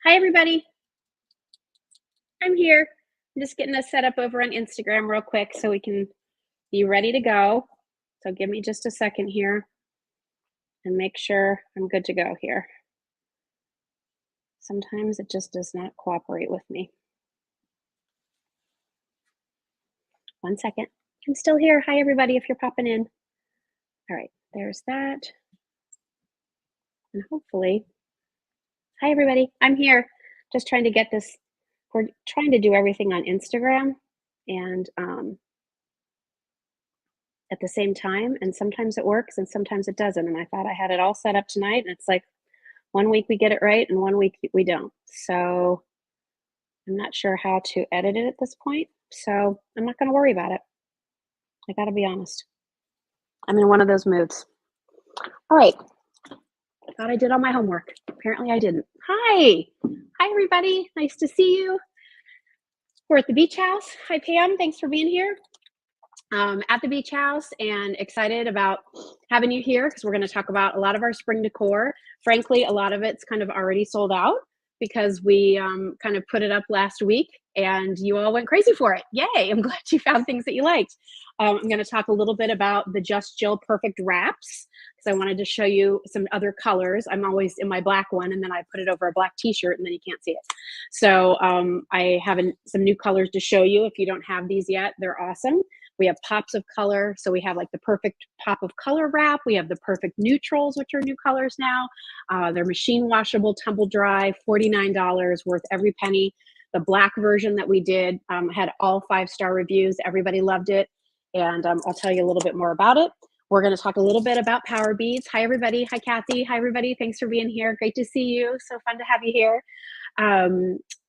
Hi, everybody. I'm here. I'm just getting us set up over on Instagram real quick so we can be ready to go. So give me just a second here and make sure I'm good to go here. Sometimes it just does not cooperate with me. One second. I'm still here. Hi, everybody, if you're popping in. All right, there's that. And hopefully, hi, everybody. I'm here. Just trying to get this. We're trying to do everything on Instagram and at the same time, and sometimes it works and sometimes it doesn't. And I thought I had it all set up tonight, and it's like one week we get it right and one week we don't. So I'm not sure how to edit it at this point. So I'm not going to worry about it. I got to be honest. I'm in one of those moods. All right. I thought I did all my homework. Apparently I didn't. Hi. Hi, everybody. Nice to see you. We're at the beach house. Hi, Pam. Thanks for being here. At the beach house and excited about having you here because we're going to talk about a lot of our spring decor. Frankly, a lot of it's kind of already sold out because we kind of put it up last week and you all went crazy for it. Yay, I'm glad you found things that you liked. I'm going to talk a little bit about the Just Jill Perfect Wraps because I wanted to show you some other colors. I'm always in my black one and then I put it over a black t-shirt and then you can't see it. So I have some new colors to show you. If you don't have these yet, they're awesome. We have pops of color. So we have like the perfect pop of color wrap. We have the perfect neutrals, which are new colors now. They're machine washable, tumble dry, $49, worth every penny. The black version that we did had all 5-star reviews. Everybody loved it. And I'll tell you a little bit more about it. We're going to talk a little bit about power beads. Hi, everybody. Hi, Kathy. Hi, everybody. Thanks for being here. Great to see you. So fun to have you here.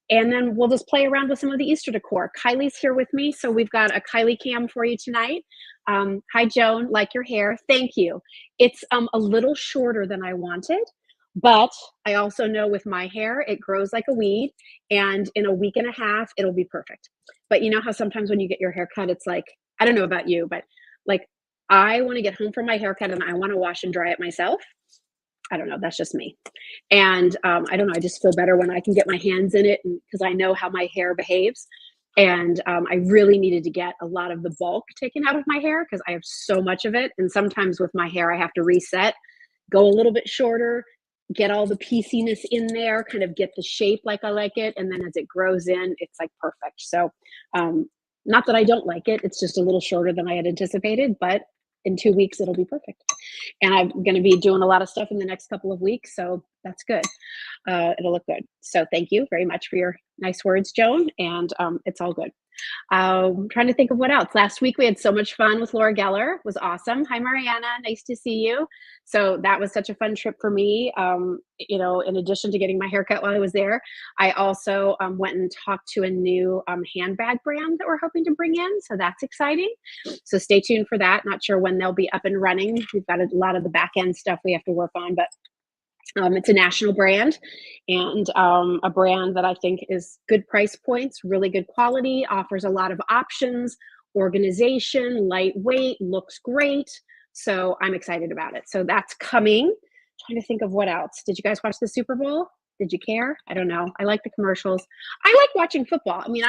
And then we'll just play around with some of the Easter decor. Kylie's here with me, so we've got a Kylie cam for you tonight. Hi, Joan, like your hair. Thank you. It's a little shorter than I wanted, but I also know with my hair, it grows like a weed, and in a week and a half, it'll be perfect. But you know how sometimes when you get your hair cut, it's like, I don't know about you, but like I want to get home from my haircut and I want to wash and dry it myself. I don't know. That's just me. And I don't know. I just feel better when I can get my hands in it because I know how my hair behaves. And I really needed to get a lot of the bulk taken out of my hair because I have so much of it. And sometimes with my hair, I have to reset, go a little bit shorter, get all the pieciness in there, kind of get the shape like I like it. And then as it grows in, it's like perfect. So not that I don't like it. It's just a little shorter than I had anticipated, but in 2 weeks, it'll be perfect. And I'm going to be doing a lot of stuff in the next couple of weeks. So that's good. It'll look good. So thank you very much for your nice words, Joan. And it's all good. I'm trying to think of what else. Last week, we had so much fun with Laura Geller. It was awesome. Hi, Mariana. Nice to see you. So that was such a fun trip for me. You know, in addition to getting my haircut while I was there, I also went and talked to a new handbag brand that we're hoping to bring in. So that's exciting. So stay tuned for that. Not sure when they'll be up and running. We've got a lot of the back end stuff we have to work on, but it's a national brand and a brand that I think is good price points, really good quality, offers a lot of options, organization, lightweight, looks great. So I'm excited about it. So that's coming. Trying to think of what else. Did you guys watch the Super Bowl? Did you care? I don't know. I like the commercials. I like watching football. I mean,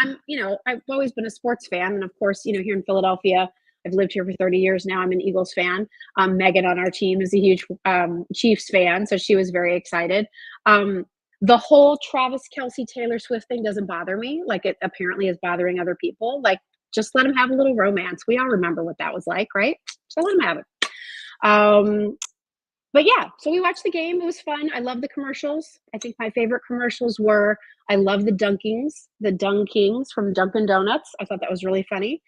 I've always been a sports fan. And of course, here in Philadelphia, I've lived here for 30 years now. I'm an Eagles fan. Megan on our team is a huge Chiefs fan, so she was very excited. The whole Travis Kelce Taylor Swift thing doesn't bother me, like it apparently is bothering other people. Like, just let them have a little romance. We all remember what that was like, right? So let them have it. But yeah, so we watched the game. It was fun. I love the commercials. I think my favorite commercials were, I love the Dunkings from Dunkin' Donuts. I thought that was really funny.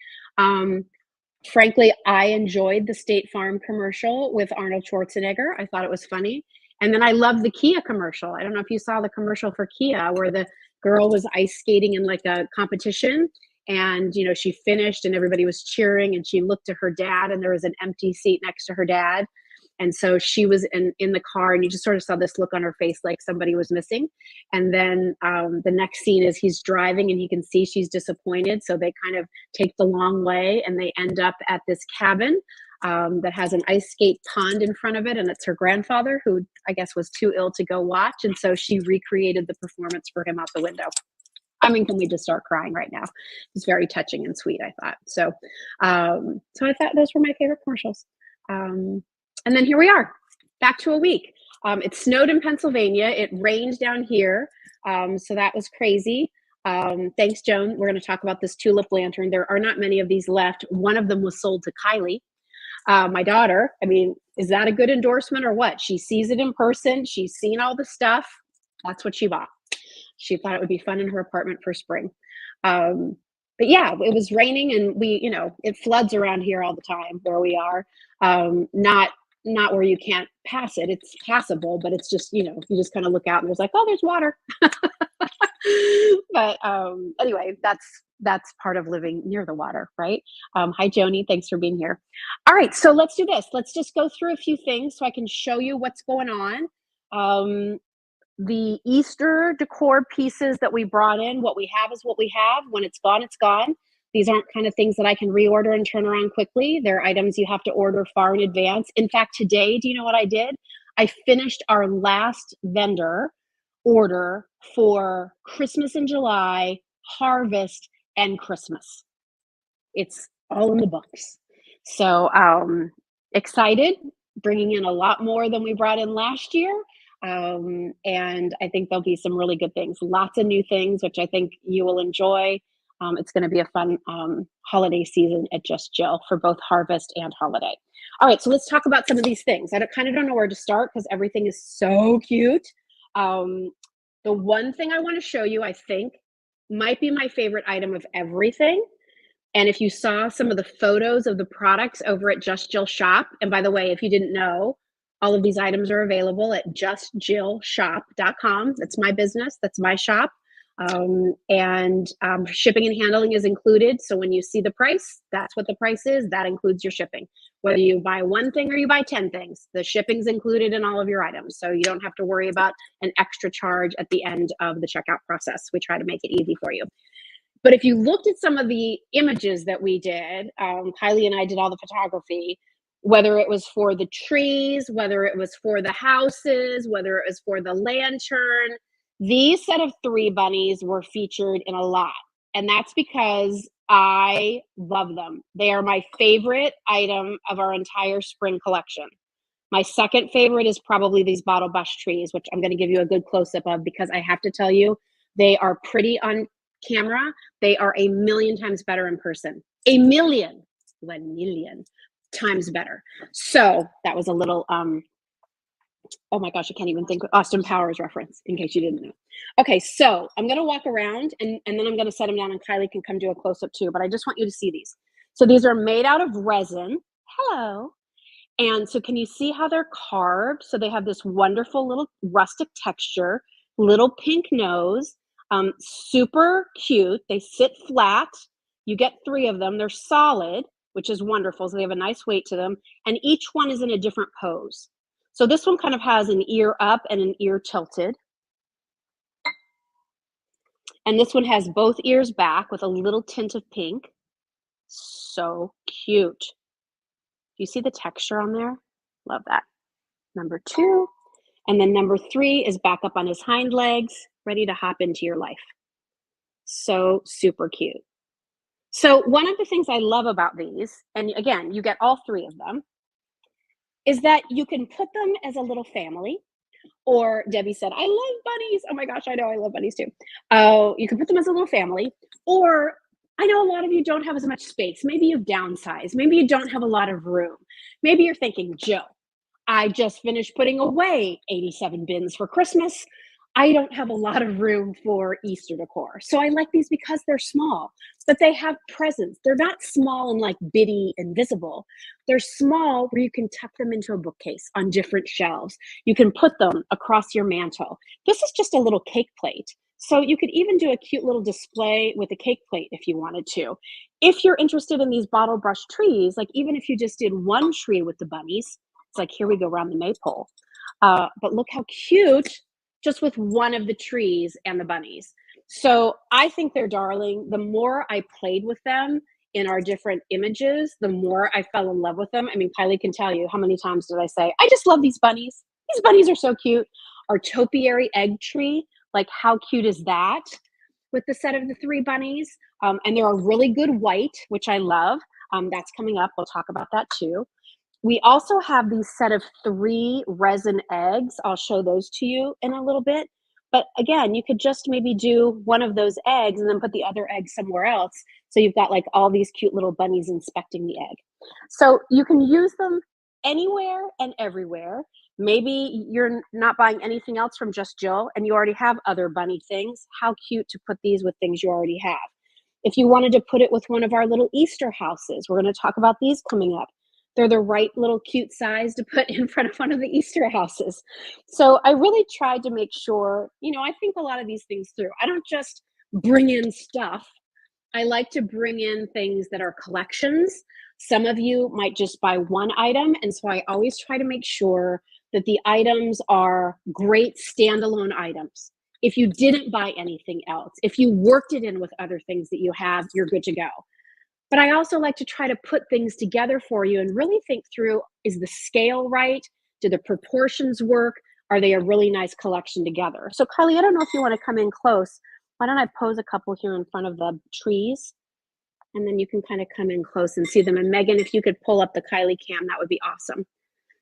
Frankly, I enjoyed the State Farm commercial with Arnold Schwarzenegger. I thought it was funny. And then I love the Kia commercial. I don't know if you saw the commercial for Kia where the girl was ice skating in like a competition and, she finished and everybody was cheering and she looked to her dad and there was an empty seat next to her dad. And so she was in the car and you just sort of saw this look on her face like somebody was missing. And then the next scene is he's driving and he can see she's disappointed. So they kind of take the long way and they end up at this cabin that has an ice skate pond in front of it, and it's her grandfather who I guess was too ill to go watch, and so she recreated the performance for him out the window. I mean, can we just start crying right now? It's very touching and sweet, I thought. So, so I thought those were my favorite commercials. And then here we are, back to a week. It snowed in Pennsylvania. It rained down here. So that was crazy. Thanks, Joan. We're going to talk about this tulip lantern. There are not many of these left. One of them was sold to Kylie, my daughter. I mean, is that a good endorsement or what? She sees it in person. She's seen all the stuff. That's what she bought. She thought it would be fun in her apartment for spring. But yeah, it was raining, and it floods around here all the time where we are. Not where you can't pass it. It's passable, but it's just, you just kind of look out and there's like, oh, there's water. But anyway, that's part of living near the water, right? Hi, Joni. Thanks for being here. All right, so let's do this. Let's just go through a few things so I can show you what's going on. The Easter decor pieces that we brought in, what we have is what we have. When it's gone, it's gone. These aren't kind of things that I can reorder and turn around quickly. They're items you have to order far in advance. In fact, today, do you know what I did? I finished our last vendor order for Christmas in July, Harvest, and Christmas. It's all in the books. So excited, bringing in a lot more than we brought in last year. And I think there'll be some really good things, lots of new things, which I think you will enjoy. It's going to be a fun holiday season at Just Jill for both Harvest and Holiday. All right, so let's talk about some of these things. I kind of don't know where to start because everything is so cute. The one thing I want to show you, I think, might be my favorite item of everything. And if you saw some of the photos of the products over at Just Jill Shop, and by the way, if you didn't know, all of these items are available at justjillshop.com. That's my business. That's my shop. And shipping and handling is included. So when you see the price, that's what the price is. That includes your shipping. Whether you buy one thing or you buy 10 things, the shipping's included in all of your items. So you don't have to worry about an extra charge at the end of the checkout process. We try to make it easy for you. But if you looked at some of the images that we did, Kylie and I did all the photography, whether it was for the trees, whether it was for the houses, whether it was for the lantern, these set of 3 bunnies were featured in a lot. And that's because I love them. They are my favorite item of our entire spring collection. My second favorite is probably these bottle bush trees, which I'm going to give you a good close-up of because I have to tell you, they are pretty on camera. They are a million times better in person. 1 million times better. So that was a little oh my gosh, I can't even think. Austin Powers reference, in case you didn't know. Okay, so I'm going to walk around and then I'm going to set them down and Kylie can come do a close-up too, but I just want you to see these. So these are made out of resin. Hello. And so can you see how they're carved? So they have this wonderful little rustic texture, little pink nose, super cute. They sit flat. You get 3 of them. They're solid, which is wonderful. So they have a nice weight to them. And each one is in a different pose. So this one kind of has an ear up and an ear tilted. And this one has both ears back with a little tint of pink. So cute. Do you see the texture on there? Love that. Number 2. And then number 3 is back up on his hind legs, ready to hop into your life. So super cute. So one of the things I love about these, and again, you get all 3 of them, is that you can put them as a little family. Or Debbie said, I love bunnies. Oh my gosh, I know I love bunnies too. You can put them as a little family. Or I know a lot of you don't have as much space. Maybe you've downsized. Maybe you don't have a lot of room. Maybe you're thinking, Jill, I just finished putting away 87 bins for Christmas. I don't have a lot of room for Easter decor. So I like these because they're small, but they have presence. They're not small and like bitty and visible. They're small where you can tuck them into a bookcase on different shelves. You can put them across your mantle. This is just a little cake plate. So you could even do a cute little display with a cake plate if you wanted to. If you're interested in these bottle brush trees, like even if you just did one tree with the bunnies, it's like, here we go around the maypole. But look how cute, just with one of the trees and the bunnies. So I think they're darling. The more I played with them, in our different images, the more I fell in love with them. I mean, Kylie can tell you how many times did I say, I just love these bunnies. These bunnies are so cute. Our topiary egg tree, like how cute is that? With the set of the 3 bunnies. And they're a really good white, which I love. That's coming up. We'll talk about that too. We also have these set of 3 resin eggs. I'll show those to you in a little bit. But again, you could just maybe do one of those eggs and then put the other egg somewhere else. So you've got like all these cute little bunnies inspecting the egg. So you can use them anywhere and everywhere. Maybe you're not buying anything else from Just Jill and you already have other bunny things. How cute to put these with things you already have. If you wanted to put it with one of our little Easter houses, we're going to talk about these coming up. They're the right little cute size to put in front of one of the Easter houses. So I really tried to make sure, I think a lot of these things through. I don't just bring in stuff. I like to bring in things that are collections. Some of you might just buy one item. And so I always try to make sure that the items are great standalone items. If you didn't buy anything else, if you worked it in with other things that you have, you're good to go. But I also like to try to put things together for you and really think through, is the scale right? Do the proportions work? Are they a really nice collection together? So Carly, I don't know if you want to come in close. Why don't I pose a couple here in front of the trees? And then you can kind of come in close and see them. And Megan, if you could pull up the Kylie cam, that would be awesome.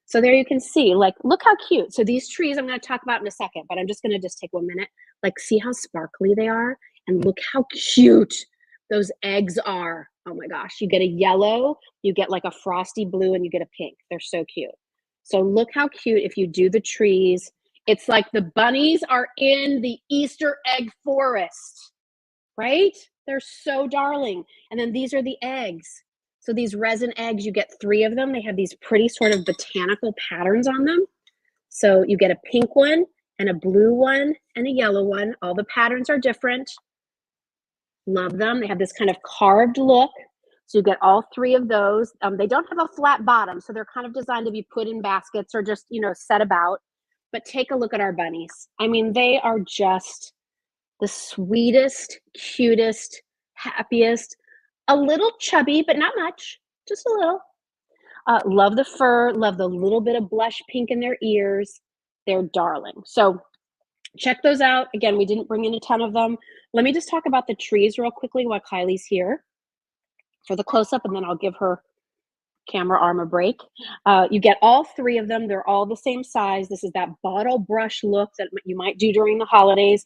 So there you can see, like, look how cute. So these trees I'm going to talk about in a second, but I'm just going to just take 1 minute. Like, see how sparkly they are? And look how cute those eggs are. Oh my gosh, you get a yellow, you get like a frosty blue, and you get a pink. They're so cute. So look how cute if you do the trees. It's like the bunnies are in the Easter egg forest, right? They're so darling. And then these are the eggs. So these resin eggs, you get 3 of them. They have these pretty sort of botanical patterns on them. So you get a pink one and a blue one and a yellow one. All the patterns are different. Love them. They have this kind of carved look. So you get all 3 of those. They don't have a flat bottom, so they're kind of designed to be put in baskets or just, set about. But take a look at our bunnies. I mean, they are just the sweetest, cutest, happiest, a little chubby, but not much, just a little. Love the fur, love the little bit of blush pink in their ears. They're darling. So check those out. Again, we didn't bring in a ton of them. Let me just talk about the trees real quickly while Kylie's here for the close-up, and then I'll give her camera arm a break. You get all 3 of them. They're all the same size. This is that bottle brush look that you might do during the holidays.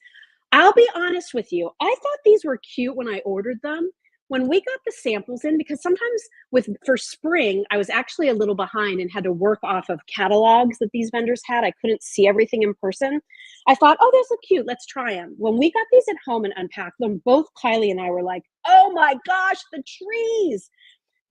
I'll be honest with you. I thought these were cute when I ordered them. When we got the samples in, because sometimes for spring, I was actually a little behind and had to work off of catalogs that these vendors had. I couldn't see everything in person. I thought, oh, those look cute. Let's try them. When we got these at home and unpacked them, both Kylie and I were like, oh my gosh, the trees.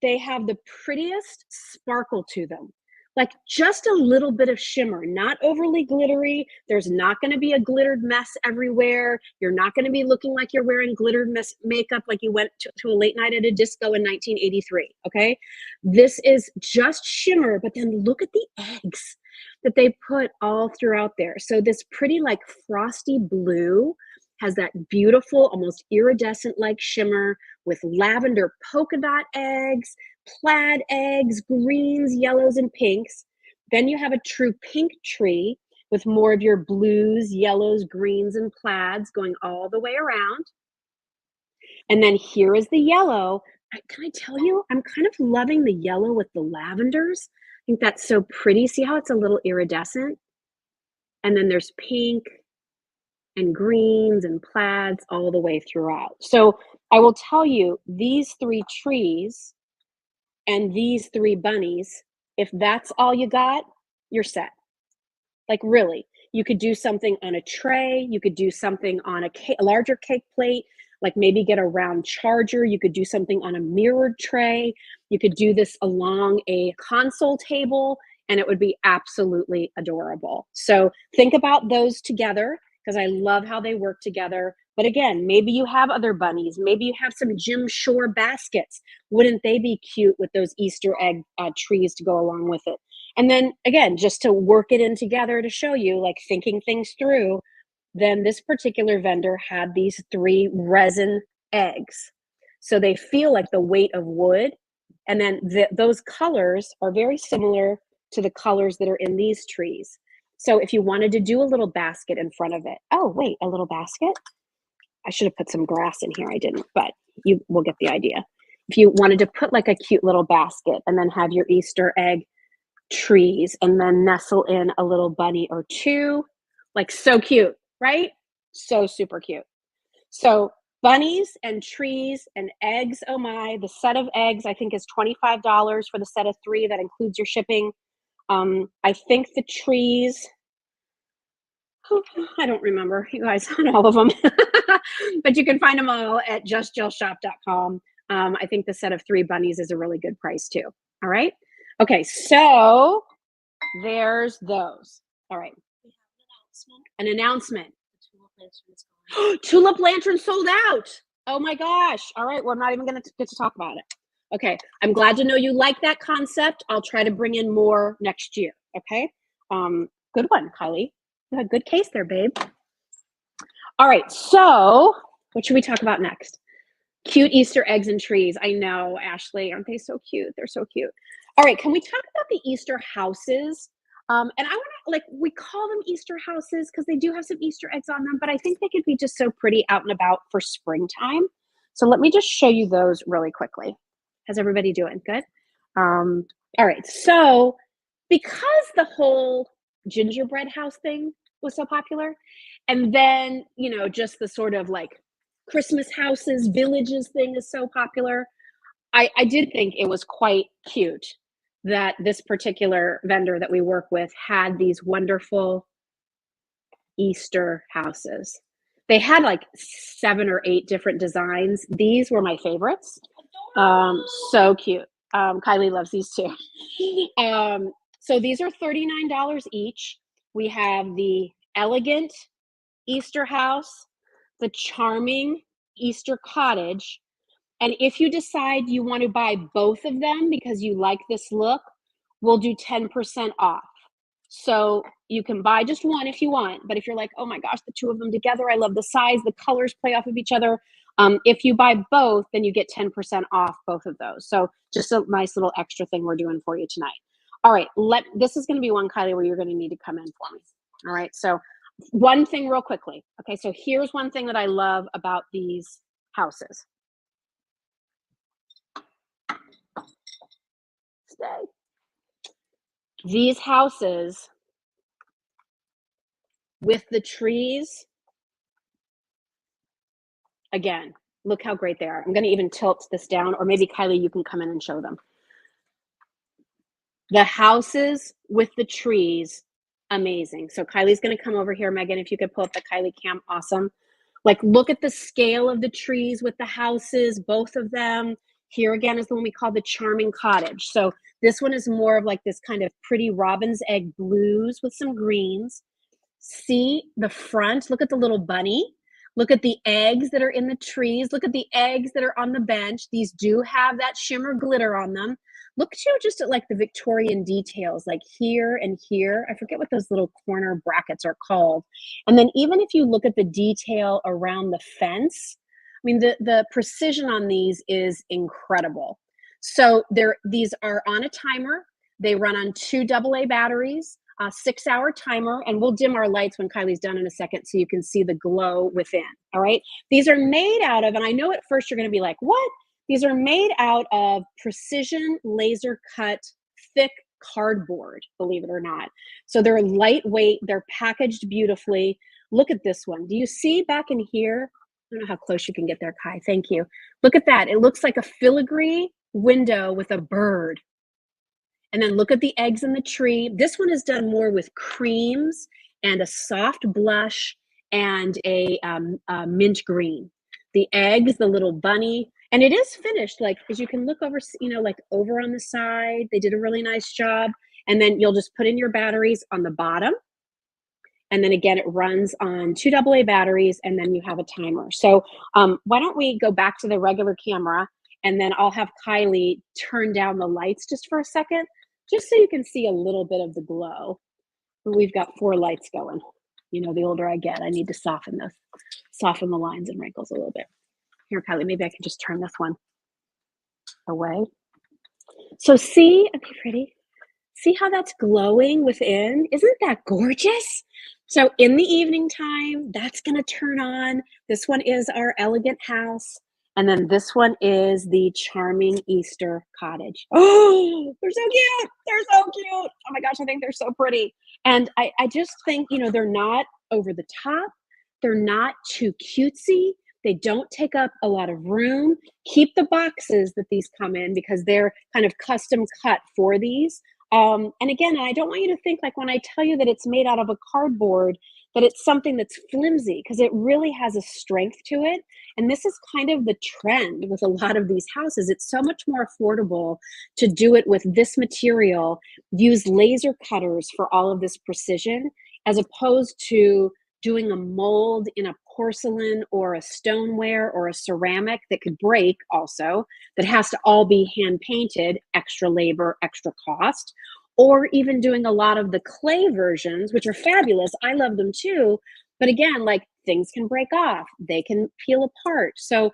They have the prettiest sparkle to them. Like just a little bit of shimmer, not overly glittery. There's not going to be a glittered mess everywhere. You're not going to be looking like you're wearing glittered makeup like you went to a late night at a disco in 1983, okay? This is just shimmer, but then look at the eggs that they put all throughout there. So this pretty like frosty blue has that beautiful, almost iridescent-like shimmer with lavender polka dot eggs, plaid eggs, greens, yellows, and pinks. Then you have a true pink tree with more of your blues, yellows, greens, and plaids going all the way around. And then here is the yellow. Can I tell you, I'm kind of loving the yellow with the lavenders. I think that's so pretty. See how it's a little iridescent? And then there's pink and greens and plaids all the way throughout. So I will tell you, these 3 trees and these 3 bunnies, if that's all you got, you're set. Like really, you could do something on a tray. You could do something on a larger cake plate, like maybe get a round charger. You could do something on a mirrored tray. You could do this along a console table, and it would be absolutely adorable. So think about those together, because I love how they work together. But again, maybe you have other bunnies. Maybe you have some Jim Shore baskets. Wouldn't they be cute with those Easter egg trees to go along with it? And then again, just to work it in together to show you, like thinking things through, then this particular vendor had these 3 resin eggs. So they feel like the weight of wood. And then those colors are very similar to the colors that are in these trees. So if you wanted to do a little basket in front of it, oh, wait, a little basket? I should have put some grass in here. I didn't, but you will get the idea. If you wanted to put like a cute little basket and then have your Easter egg trees and then nestle in a little bunny or two, like so cute, right? So super cute. So bunnies and trees and eggs, oh my, the set of eggs I think is $25 for the set of 3. That includes your shipping. I think the trees, I don't remember, you guys, on all of them, but you can find them all at justjillshop.com. I think the set of 3 bunnies is a really good price too. All right. Okay, so there's those. All right. An announcement. Tulip lantern sold out. Oh my gosh. All right. Well, I'm not even going to get to talk about it. Okay. I'm glad to know you like that concept. I'll try to bring in more next year. Okay. Good one, Kylie. You had a good case there, babe. All right. So what should we talk about next? Cute Easter eggs and trees. I know, Ashley. Aren't they so cute? They're so cute. All right. Can we talk about the Easter houses? And I want to, like, we call them Easter houses because they do have some Easter eggs on them, but I think they could be just so pretty out and about for springtime. So let me just show you those really quickly. How's everybody doing? Good? All right. So because the whole gingerbread house thing was so popular, and then, you know, just the sort of like Christmas houses, villages thing is so popular, I did think it was quite cute that this particular vendor that we work with had these wonderful Easter houses. They had like 7 or 8 different designs. These were my favorites. So cute. Kylie loves these too. So these are $39 each. We have the elegant Easter house, the charming Easter cottage. And if you decide you want to buy both of them because you like this look, we'll do 10% off. So you can buy just one if you want, but if you're like, oh my gosh, the 2 of them together, I love the size, the colors play off of each other. If you buy both, then you get 10% off both of those. So just a nice little extra thing we're doing for you tonight. All right, this is going to be one, Kylie, where you're going to need to come in for me. All right, so one thing real quickly. Okay, so here's one thing that I love about these houses. Stay. These houses with the trees, again, look how great they are. I'm going to even tilt this down, or maybe Kylie, you can come in and show them. The houses with the trees, amazing. So Kylie's going to come over here. Megan, if you could pull up the Kylie cam, awesome. Like, look at the scale of the trees with the houses, both of them. Here again is the one we call the charming cottage. So this one is more of like this kind of pretty robin's egg blues with some greens. See the front, look at the little bunny. Look at the eggs that are in the trees. Look at the eggs that are on the bench. These do have that shimmer glitter on them. Look too just at like the Victorian details, like here and here. I forget what those little corner brackets are called. And then even if you look at the detail around the fence, I mean, the precision on these is incredible. So these are on a timer. They run on 2 AA batteries, a 6-hour timer, and we'll dim our lights when Kylie's done in a second so you can see the glow within. All right. These are made out of, and I know at first you're going to be like, what? These are made out of precision laser cut thick cardboard, believe it or not. So they're lightweight. They're packaged beautifully. Look at this one. Do you see back in here? I don't know how close you can get there, Kai. Thank you. Look at that. It looks like a filigree window with a bird. And then look at the eggs in the tree. This one is done more with creams and a soft blush and a mint green. The eggs, the little bunny, and it is finished. Like, as you can look over, you know, like over on the side, they did a really nice job. And then you'll just put in your batteries on the bottom. And then again, it runs on 2 AA batteries, and then you have a timer. So why don't we go back to the regular camera, and then I'll have Kylie turn down the lights just for a second, just so you can see a little bit of the glow. We've got 4 lights going. You know, the older I get, I need to soften the lines and wrinkles a little bit. Here, Kylie, maybe I can just turn this one away. So see, okay, pretty. See how that's glowing within? Isn't that gorgeous? So in the evening time, that's gonna turn on. This one is our elegant house. And then this one is the charming Easter cottage. Oh, they're so cute. They're so cute. Oh my gosh, I think they're so pretty. And I just think, you know, they're not over the top. They're not too cutesy. They don't take up a lot of room. Keep the boxes that these come in because they're kind of custom cut for these. And again, I don't want you to think like when I tell you that it's made out of a cardboard, that it's something that's flimsy because it really has a strength to it. And this is kind of the trend with a lot of these houses. It's so much more affordable to do it with this material, use laser cutters for all of this precision, as opposed to doing a mold in a porcelain or a stoneware or a ceramic that could break also, that has to all be hand painted, extra labor, extra cost, or even doing a lot of the clay versions, which are fabulous. I love them too. But again, like things can break off, they can peel apart. So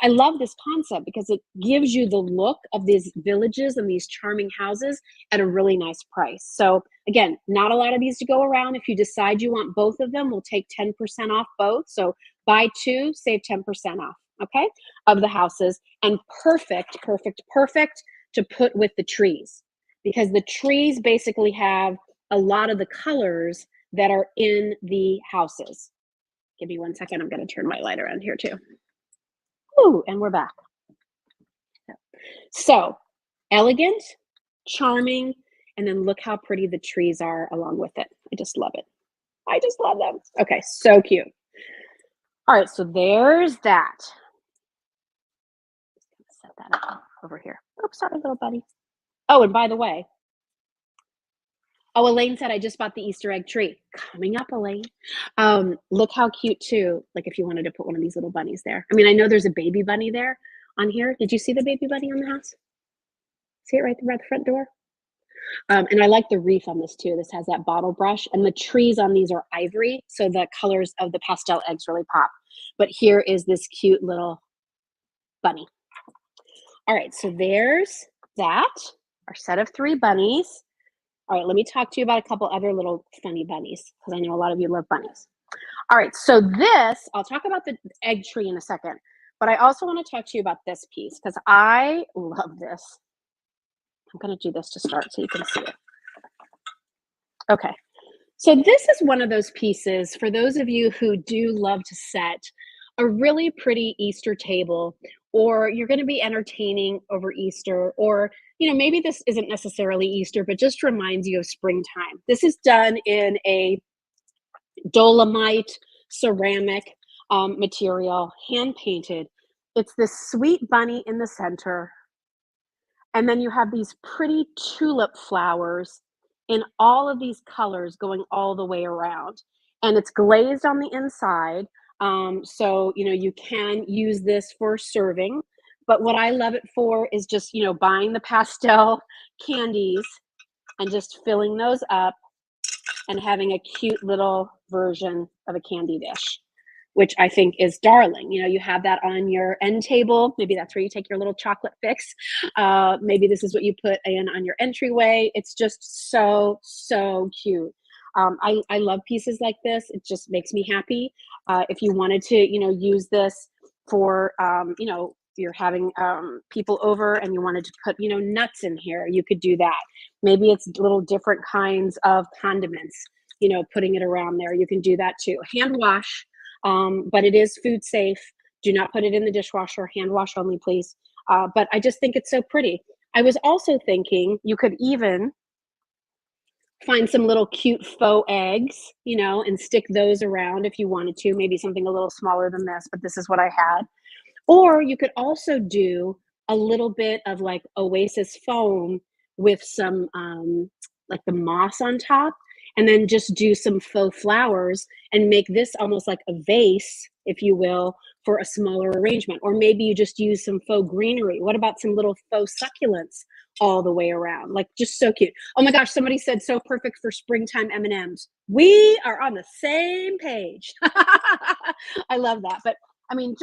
I love this concept because it gives you the look of these villages and these charming houses at a really nice price. So again, not a lot of these to go around. If you decide you want both of them, we'll take 10% off both. So buy two, save 10% off, okay, of the houses. And perfect, perfect, perfect to put with the trees because the trees basically have a lot of the colors that are in the houses. Give me 1 second. I'm going to turn my light around here too. Ooh, and we're back. So elegant, charming, and then look how pretty the trees are along with it. I just love it. I just love them. Okay, so cute. All right, so there's that. Set that up over here. Oops, sorry, little buddy. Oh, and by the way, oh, Elaine said I just bought the Easter egg tree. Coming up, Elaine. Look how cute too. Like if you wanted to put one of these little bunnies there. I mean, I know there's a baby bunny there on here. Did you see the baby bunny on the house? See it right there at the front door? And I like the wreath on this too. This has that bottle brush, and the trees on these are ivory, so the colors of the pastel eggs really pop. But here is this cute little bunny. All right, so there's that, our set of 3 bunnies. All right, let me talk to you about a couple other little funny bunnies because I know a lot of you love bunnies. All right, so this, I'll talk about the egg tree in a second, but I also want to talk to you about this piece because I love this. I'm going to do this to start so you can see it. Okay, so this is one of those pieces for those of you who do love to set a really pretty Easter table, or you're going to be entertaining over Easter, or you know, maybe this isn't necessarily Easter, but just reminds you of springtime. This is done in a dolomite ceramic material, hand painted. It's this sweet bunny in the center. And then you have these pretty tulip flowers in all of these colors going all the way around. And it's glazed on the inside. So, you know, you can use this for serving. But what I love it for is just, you know, buying the pastel candies and just filling those up and having a cute little version of a candy dish, which I think is darling. You know, you have that on your end table. Maybe that's where you take your little chocolate fix. Maybe this is what you put in on your entryway. It's just so, so cute. I love pieces like this. It just makes me happy. If you wanted to, you know, use this for, you know, you're having people over and you wanted to put, you know, nuts in here, you could do that. Maybe it's little different kinds of condiments, you know, putting it around there. You can do that too. Hand wash, but it is food safe. Do not put it in the dishwasher. Hand wash only, please. But I just think it's so pretty. I was also thinking you could even find some little cute faux eggs, you know, and stick those around if you wanted to. Maybe something a little smaller than this, but this is what I had. Or you could also do a little bit of like oasis foam with some like the moss on top, and then just do some faux flowers and make this almost like a vase, if you will, for a smaller arrangement. Or maybe you just use some faux greenery. What about some little faux succulents all the way around? Like just so cute. Oh my gosh, somebody said so perfect for springtime M&Ms. We are on the same page. I love that. But I mean,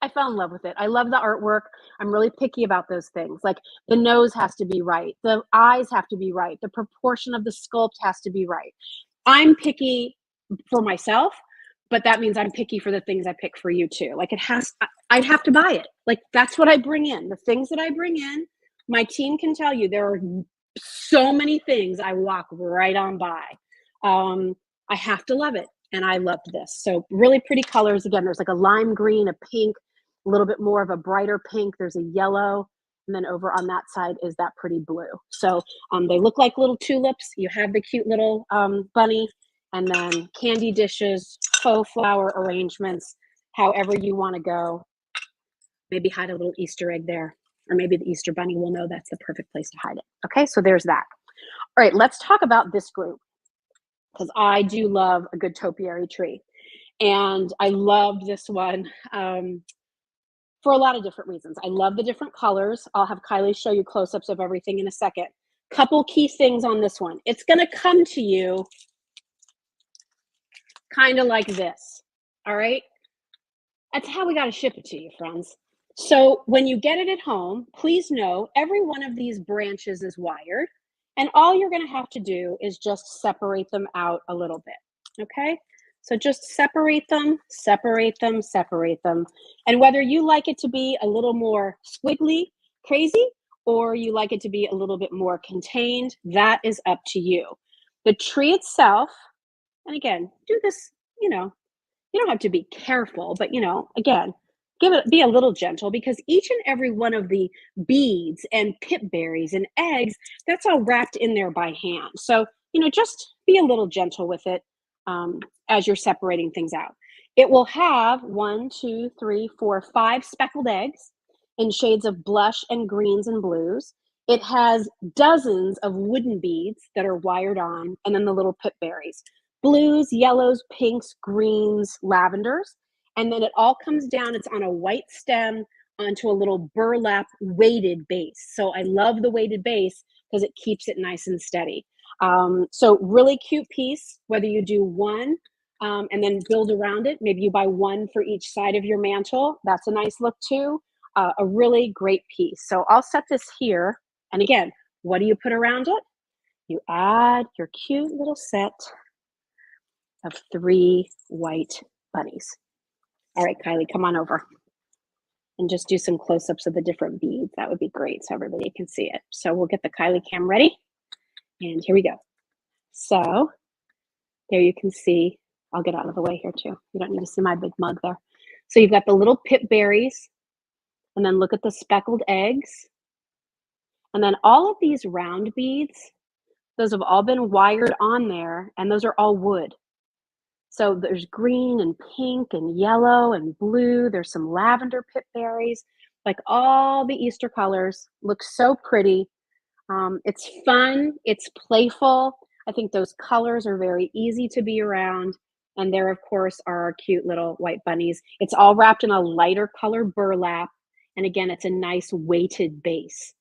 I fell in love with it. I love the artwork. I'm really picky about those things. Like the nose has to be right. The eyes have to be right. The proportion of the sculpt has to be right. I'm picky for myself, but that means I'm picky for the things I pick for you too. Like I'd have to buy it. Like that's what I bring in. The things that I bring in, my team can tell you there are so many things I walk right on by. I have to love it. And I loved this. So really pretty colors. Again, there's like a lime green, a pink, a little bit more of a brighter pink. There's a yellow. And then over on that side is that pretty blue. So they look like little tulips. You have the cute little bunny, and then candy dishes, faux flower arrangements, however you want to go. Maybe hide a little Easter egg there, or maybe the Easter bunny will know that's the perfect place to hide it. Okay, so there's that. All right, let's talk about this group, because I do love a good topiary tree. And I loved this one for a lot of different reasons. I love the different colors. I'll have Kylie show you close-ups of everything in a second. Couple key things on this one. It's gonna come to you kind of like this, all right? That's how we gotta ship it to you, friends. So when you get it at home, please know every one of these branches is wired, and all you're gonna have to do is just separate them out a little bit, okay? So just separate them, separate them, separate them. And whether you like it to be a little more squiggly, crazy, or you like it to be a little bit more contained, that is up to you. The tree itself, and again, do this, you don't have to be careful, but again, be a little gentle, because each and every one of the beads and pip berries and eggs, that's all wrapped in there by hand. So, just be a little gentle with it as you're separating things out. It will have 1, 2, 3, 4, 5 speckled eggs in shades of blush and greens and blues. It has dozens of wooden beads that are wired on, and then the little pip berries. Blues, yellows, pinks, greens, lavenders. And then it all comes down. It's on a white stem onto a little burlap weighted base. So I love the weighted base because it keeps it nice and steady. So really cute piece, whether you do one and then build around it. Maybe you buy one for each side of your mantle. That's a nice look too. A really great piece. So I'll set this here. And again, what do you put around it? You add your cute little set of 3 white bunnies. All right, Kylie, come on over and just do some close-ups of the different beads. That would be great so everybody can see it. So we'll get the Kylie cam ready, and here we go. So there you can see, I'll get out of the way here too. You don't need to see my big mug there. So you've got the little pip berries, and then look at the speckled eggs. And then all of these round beads, those have all been wired on there, and those are all wood. So there's green and pink and yellow and blue. There's some lavender pip berries, like all the Easter colors. Looks so pretty. It's fun. It's playful. I think those colors are very easy to be around. And there, of course, are our cute little white bunnies. It's all wrapped in a lighter color burlap. And again, it's a nice weighted base.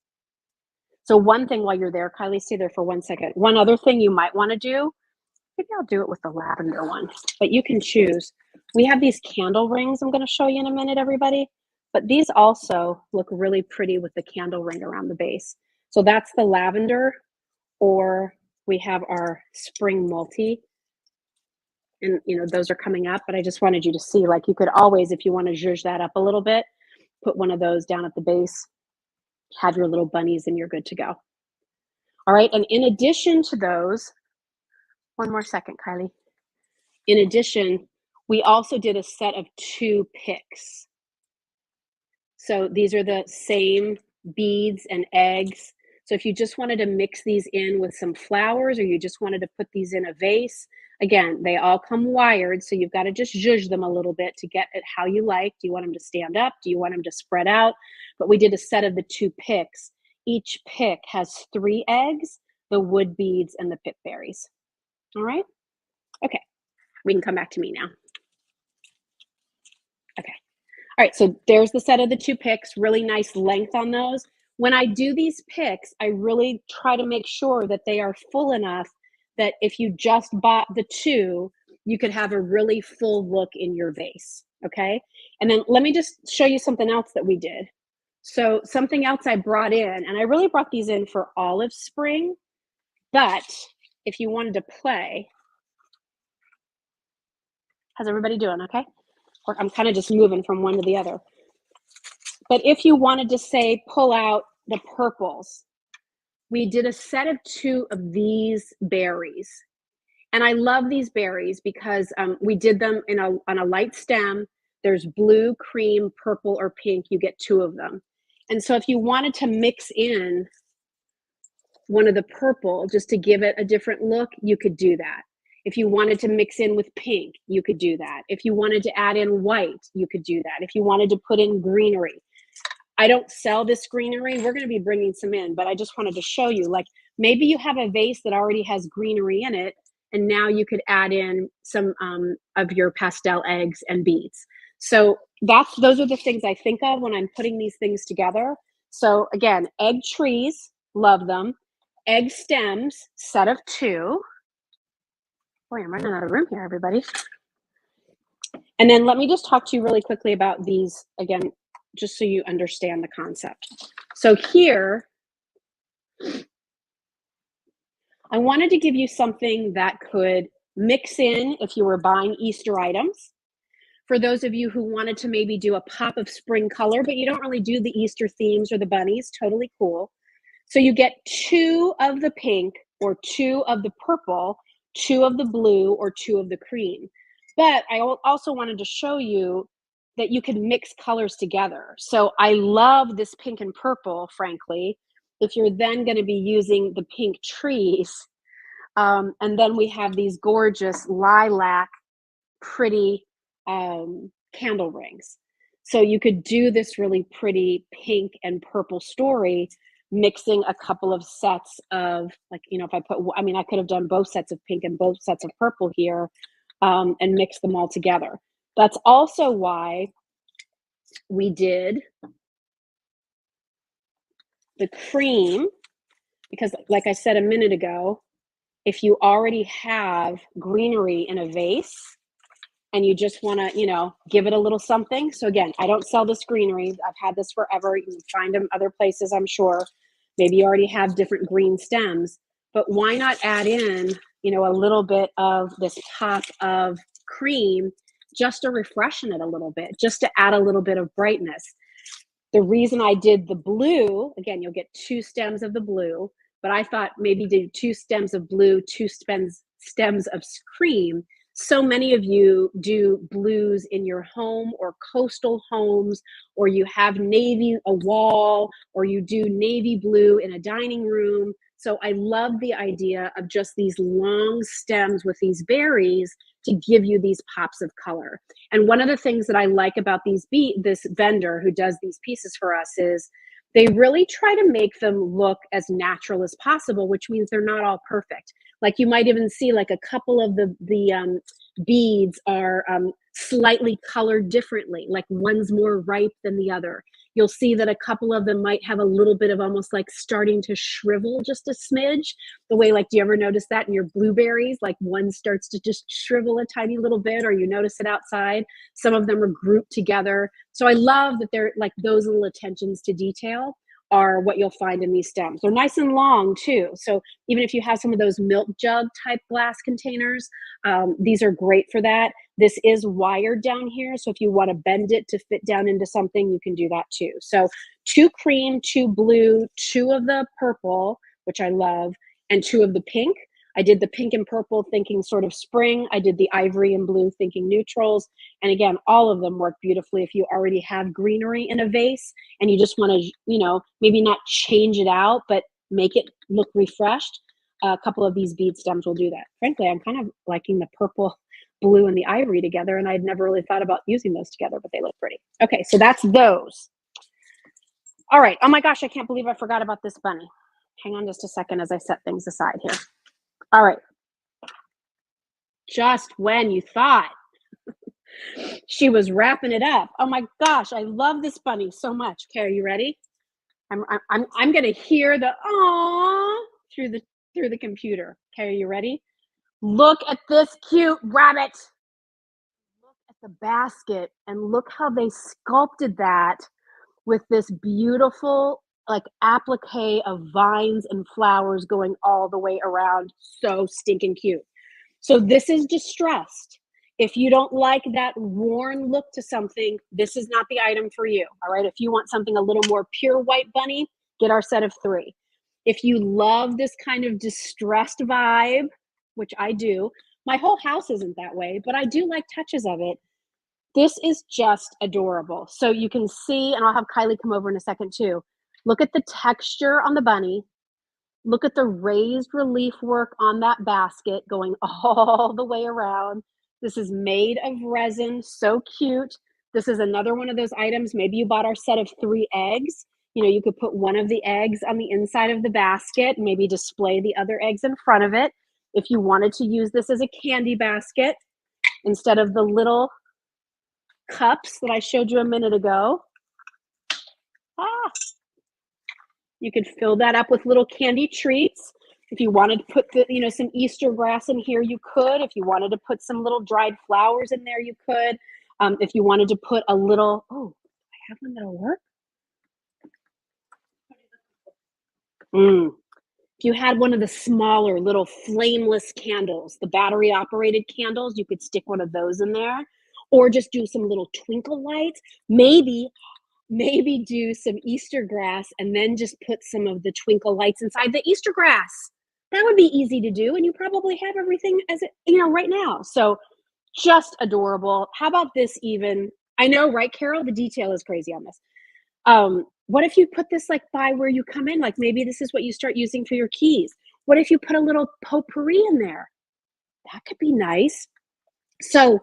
So one thing while you're there, Kylie, stay there for 1 second. One other thing you might want to do, maybe I'll do it with the lavender one, but you can choose. We have these candle rings I'm going to show you in a minute, everybody. But these also look really pretty with the candle ring around the base. So that's the lavender, or we have our spring multi. And, those are coming up, but I just wanted you to see, like, you could always, if you want to zhuzh that up a little bit, put one of those down at the base, have your little bunnies, and you're good to go. All right, and in addition to those, one more second, Kylie. In addition, we also did a set of 2 picks. So these are the same beads and eggs. So if you just wanted to mix these in with some flowers, or you just wanted to put these in a vase, again, they all come wired. So you've got to just zhuzh them a little bit to get it how you like. Do you want them to stand up? Do you want them to spread out? But we did a set of the 2 picks. Each pick has 3 eggs, the wood beads, and the pip berries. All right. Okay. We can come back to me now. Okay. All right. So there's the set of the 2 picks, really nice length on those. When I do these picks, I really try to make sure that they are full enough that if you just bought the 2, you could have a really full look in your vase. okay? And then let me just show you something else that we did. So something else I brought in, and I really brought these in for all of spring, but if you wanted to play, how's everybody doing, okay? Or I'm kind of just moving from one to the other. But if you wanted to say, pull out the purples, we did a set of 2 of these berries. And I love these berries because we did them on a light stem. There's blue, cream, purple, or pink. You get 2 of them. And so if you wanted to mix in one of the purple just to give it a different look, you could do that. If you wanted to mix in with pink, you could do that. If you wanted to add in white, you could do that. If you wanted to put in greenery. I don't sell this greenery. We're going to be bringing some in, but I just wanted to show you, like, maybe you have a vase that already has greenery in it, and now you could add in some of your pastel eggs and beads. So those are the things I think of when I'm putting these things together. So again, egg trees, love them. Egg stems, set of 2. Boy, I'm running out of room here, everybody. And then let me just talk to you really quickly about these again, just so you understand the concept. So here, I wanted to give you something that could mix in if you were buying Easter items. For those of you who wanted to maybe do a pop of spring color, but you don't really do the Easter themes or the bunnies, totally cool. So you get 2 of the pink or 2 of the purple, 2 of the blue or 2 of the cream. But I also wanted to show you that you can mix colors together. So I love this pink and purple, frankly, if you're then going to be using the pink trees. And then we have these gorgeous lilac, pretty candle rings. So you could do this really pretty pink and purple story, mixing a couple of sets of, like, you know, if I could have done both sets of pink and both sets of purple here and mix them all together. That's also why we did the cream, because like I said a minute ago, if you already have greenery in a vase and you just want to, you know, give it a little something. So again, I don't sell this greenery. I've had this forever. You can find them other places, I'm sure. Maybe you already have different green stems, but why not add in, you know, a little bit of this pop of cream just to refreshen it a little bit, just to add a little bit of brightness. The reason I did the blue, again, you'll get 2 stems of the blue, but I thought maybe do 2 stems of blue, 2 stems of cream. So many of you do blues in your home or coastal homes, or you have navy, a wall, or you do navy blue in a dining room. So I love the idea of just these long stems with these berries to give you these pops of color. And one of the things that I like about this vendor who does these pieces for us is they really try to make them look as natural as possible, which means they're not all perfect. Like you might even see like a couple of the beads are slightly colored differently, like one's more ripe than the other. You'll see that a couple of them might have a little bit of almost like starting to shrivel just a smidge. The way, like, do you ever notice that in your blueberries? Like one starts to just shrivel a tiny little bit, or you notice it outside. Some of them are grouped together. So I love that they're like those little attentions to detail are what you'll find in these stems. They're nice and long too. So even if you have some of those milk jug type glass containers, these are great for that. This is wired down here. So if you want to bend it to fit down into something, you can do that too. So 2 cream, 2 blue, 2 of the purple, which I love, and 2 of the pink. I did the pink and purple thinking sort of spring. I did the ivory and blue thinking neutrals. And again, all of them work beautifully if you already have greenery in a vase and you just want to, you know, maybe not change it out, but make it look refreshed. A couple of these bead stems will do that. Frankly, I'm kind of liking the purple, blue, and the ivory together, and I'd never really thought about using those together, but they look pretty. Okay, so that's those. All right. Oh my gosh, I can't believe I forgot about this bunny. Hang on just a second as I set things aside here. All right. Just when you thought she was wrapping it up. Oh my gosh, I love this bunny so much. Okay, are you ready? I'm gonna hear the "aww" through the computer. Okay, are you ready? Look at this cute rabbit. Look at the basket, and look how they sculpted that with this beautiful like applique of vines and flowers going all the way around. So stinking cute. So this is distressed. If you don't like that worn look to something, this is not the item for you. All right. If you want something a little more pure white bunny, get our set of 3. If you love this kind of distressed vibe, which I do, my whole house isn't that way, but I do like touches of it. This is just adorable. So you can see, and I'll have Kylie come over in a second too. Look at the texture on the bunny. Look at the raised relief work on that basket going all the way around. This is made of resin, so cute. This is another one of those items. Maybe you bought our set of 3 eggs. You know, you could put one of the eggs on the inside of the basket, maybe display the other eggs in front of it. If you wanted to use this as a candy basket instead of the little cups that I showed you a minute ago. You could fill that up with little candy treats. If you wanted to put the, some Easter grass in here, you could. If you wanted to put some little dried flowers in there, you could. If you wanted to put a little, I have one that'll work. If you had one of the smaller little flameless candles, the battery operated candles, you could stick one of those in there, or just do some little twinkle lights. Maybe do some Easter grass and then just put some of the twinkle lights inside the Easter grass. That would be easy to do, and you probably have everything as it, right now. So just adorable. How about this even? I know, right, Carol? The detail is crazy on this. What if you put this like by where you come in? Like maybe this is what you start using for your keys. What if you put a little potpourri in there? That could be nice. So,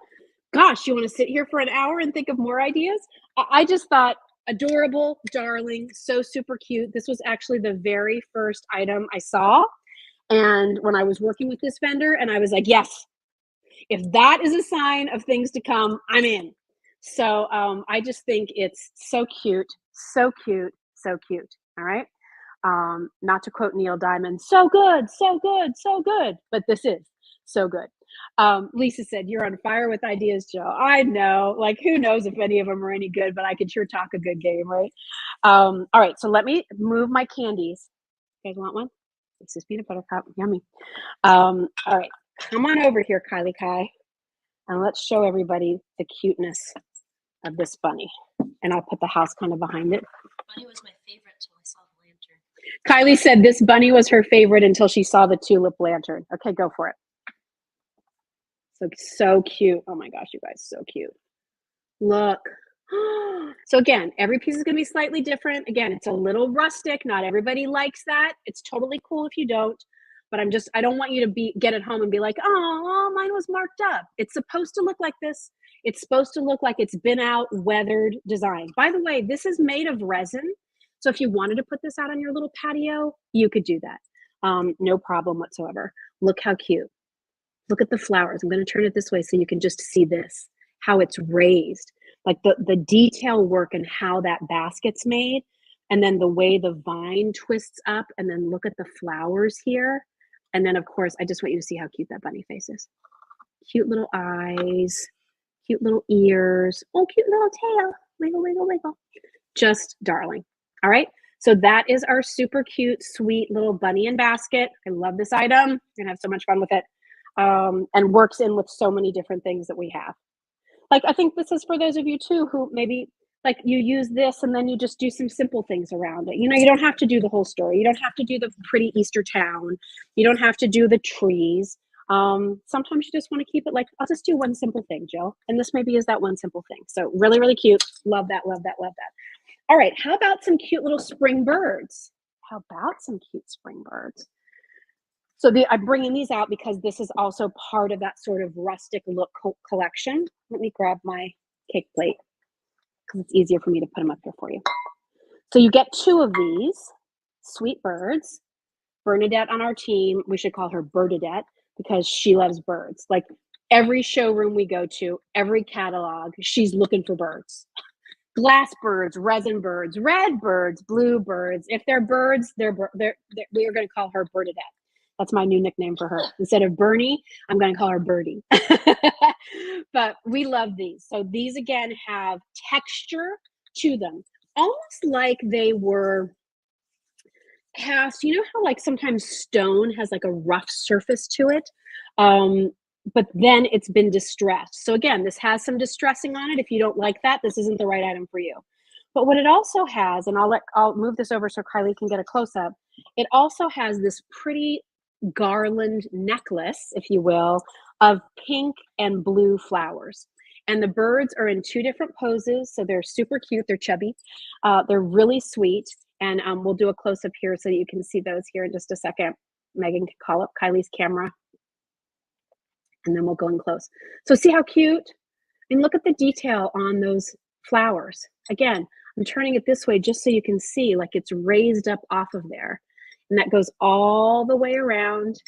gosh, you want to sit here for an hour and think of more ideas? I just thought, adorable, darling, so super cute. This was actually the very first item I saw. And when I was working with this vendor, and I was like, yes, if that is a sign of things to come, I'm in. So I just think it's so cute, so cute, so cute. All right. Not to quote Neil Diamond, so good, so good, so good. But this is so good. Lisa said, you're on fire with ideas, Joe. I know, like, who knows if any of them are any good, but I can sure talk a good game, right? All right, so let me move my candies. You guys want one? This is peanut butter cup, yummy. All right, come on over here, Kylie Kai, and let's show everybody the cuteness of this bunny. And I'll put the house kind of behind it. Bunny was my favorite till I saw the lantern. Kylie said this bunny was her favorite until she saw the tulip lantern. Okay, go for it. So cute. Oh my gosh, you guys, so cute. Look. So again, every piece is going to be slightly different. Again, it's a little rustic. Not everybody likes that. It's totally cool if you don't. But I don't want you to get at home and be like, oh, mine was marked up. It's supposed to look like this. It's supposed to look like it's been out, weathered design. By the way, this is made of resin. So if you wanted to put this out on your little patio, you could do that. No problem whatsoever. Look how cute. Look at the flowers. I'm going to turn it this way so you can just see this, how it's raised. Like the detail work and how that basket's made. And then the way the vine twists up. And then look at the flowers here. And then, of course, I just want you to see how cute that bunny face is. Cute little eyes, cute little ears. Oh, cute little tail. Wiggle, wiggle, wiggle. Just darling. All right. So that is our super cute, sweet little bunny and basket. I love this item. We're going to have so much fun with it. And works in with so many different things that we have. Like, I think this is for those of you too, who maybe like you use this and then you just do some simple things around it. You don't have to do the whole story. You don't have to do the pretty Easter town. You don't have to do the trees. Sometimes you just want to keep it like, I'll just do one simple thing, Jill. And this maybe is that one simple thing. So really, really cute. Love that, love that, love that. All right. How about some cute little spring birds? How about some cute spring birds? So I'm bringing these out because this is also part of that sort of rustic look collection. Let me grab my cake plate because it's easier for me to put them up here for you. So you get 2 of these sweet birds. Bernadette on our team, we should call her Birdadette because she loves birds. Like every showroom we go to, every catalog, she's looking for birds. Glass birds, resin birds, red birds, blue birds. If they're birds, we are going to call her Birdadette. That's my new nickname for her. Instead of Bernie, I'm going to call her Birdie. But we love these. So these again have texture to them, almost like they were cast. You know how like sometimes stone has like a rough surface to it, but then it's been distressed. So again, this has some distressing on it. If you don't like that, this isn't the right item for you. But what it also has, and I'll move this over so Kylie can get a close up. It also has this pretty garland necklace, if you will, of pink and blue flowers. And the birds are in two different poses, so they're super cute. They're chubby. They're really sweet. And we'll do a close up here so that you can see those here in just a second. Megan can call up Kylie's camera, and then we'll go in close. So see how cute? And look at the detail on those flowers. Again, I'm turning it this way just so you can see like it's raised up off of there. And that goes all the way around.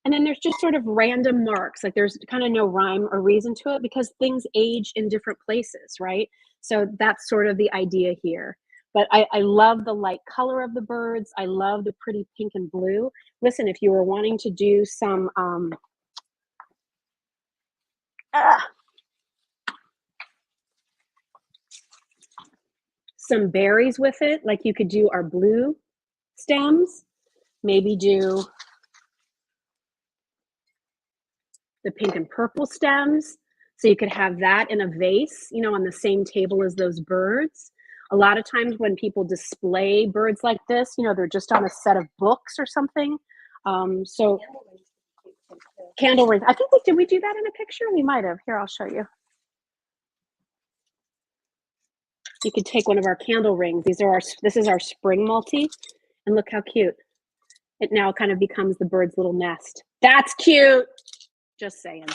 And then there's just sort of random marks, like there's kind of no rhyme or reason to it because things age in different places, right? So that's sort of the idea here. But I love the light color of the birds. I love the pretty pink and blue. Listen, if you were wanting to do some, some berries with it, like you could do our blue stems, maybe do the pink and purple stems. So you could have that in a vase, you know, on the same table as those birds. A lot of times when people display birds like this, you know, they're just on a set of books or something. So candle rings. I think did we do that in a picture? We might have. Here, I'll show you. You could take one of our candle rings. This is our spring multi, and look how cute. It now kind of becomes the bird's little nest. That's cute. Just saying.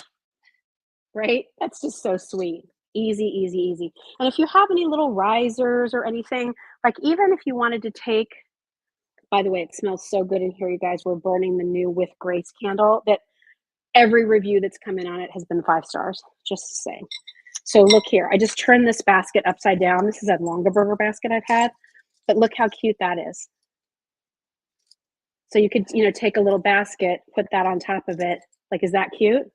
Right? That's just so sweet. Easy, easy, easy. And if you have any little risers or anything, like even if you wanted to take, by the way, it smells so good in here, you guys. We're burning the new With Grace candle that every review that's come in on it has been 5 stars, just saying. So look here. I just turned this basket upside down. This is a Longaberger basket I've had, but look how cute that is. So you could, you know, take a little basket, put that on top of it. Like, is that cute?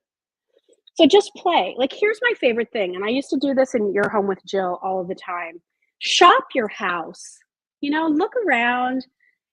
So just play. Like, here's my favorite thing. And I used to do this in Your Home with Jill all of the time. Shop your house. You know, look around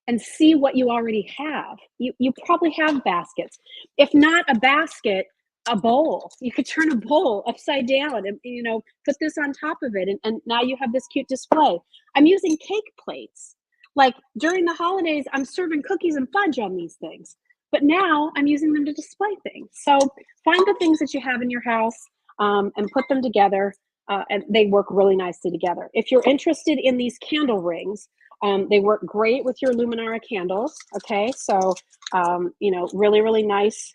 and see what you already have. You probably have baskets. If not a basket, a bowl. You could turn a bowl upside down and, you know, put this on top of it. And now you have this cute display. I'm using cake plates. Like during the holidays, I'm serving cookies and fudge on these things. But now I'm using them to display things. So find the things that you have in your house and put them together. And they work really nicely together. If you're interested in these candle rings, they work great with your Luminara candles. Okay, so you know, really, really nice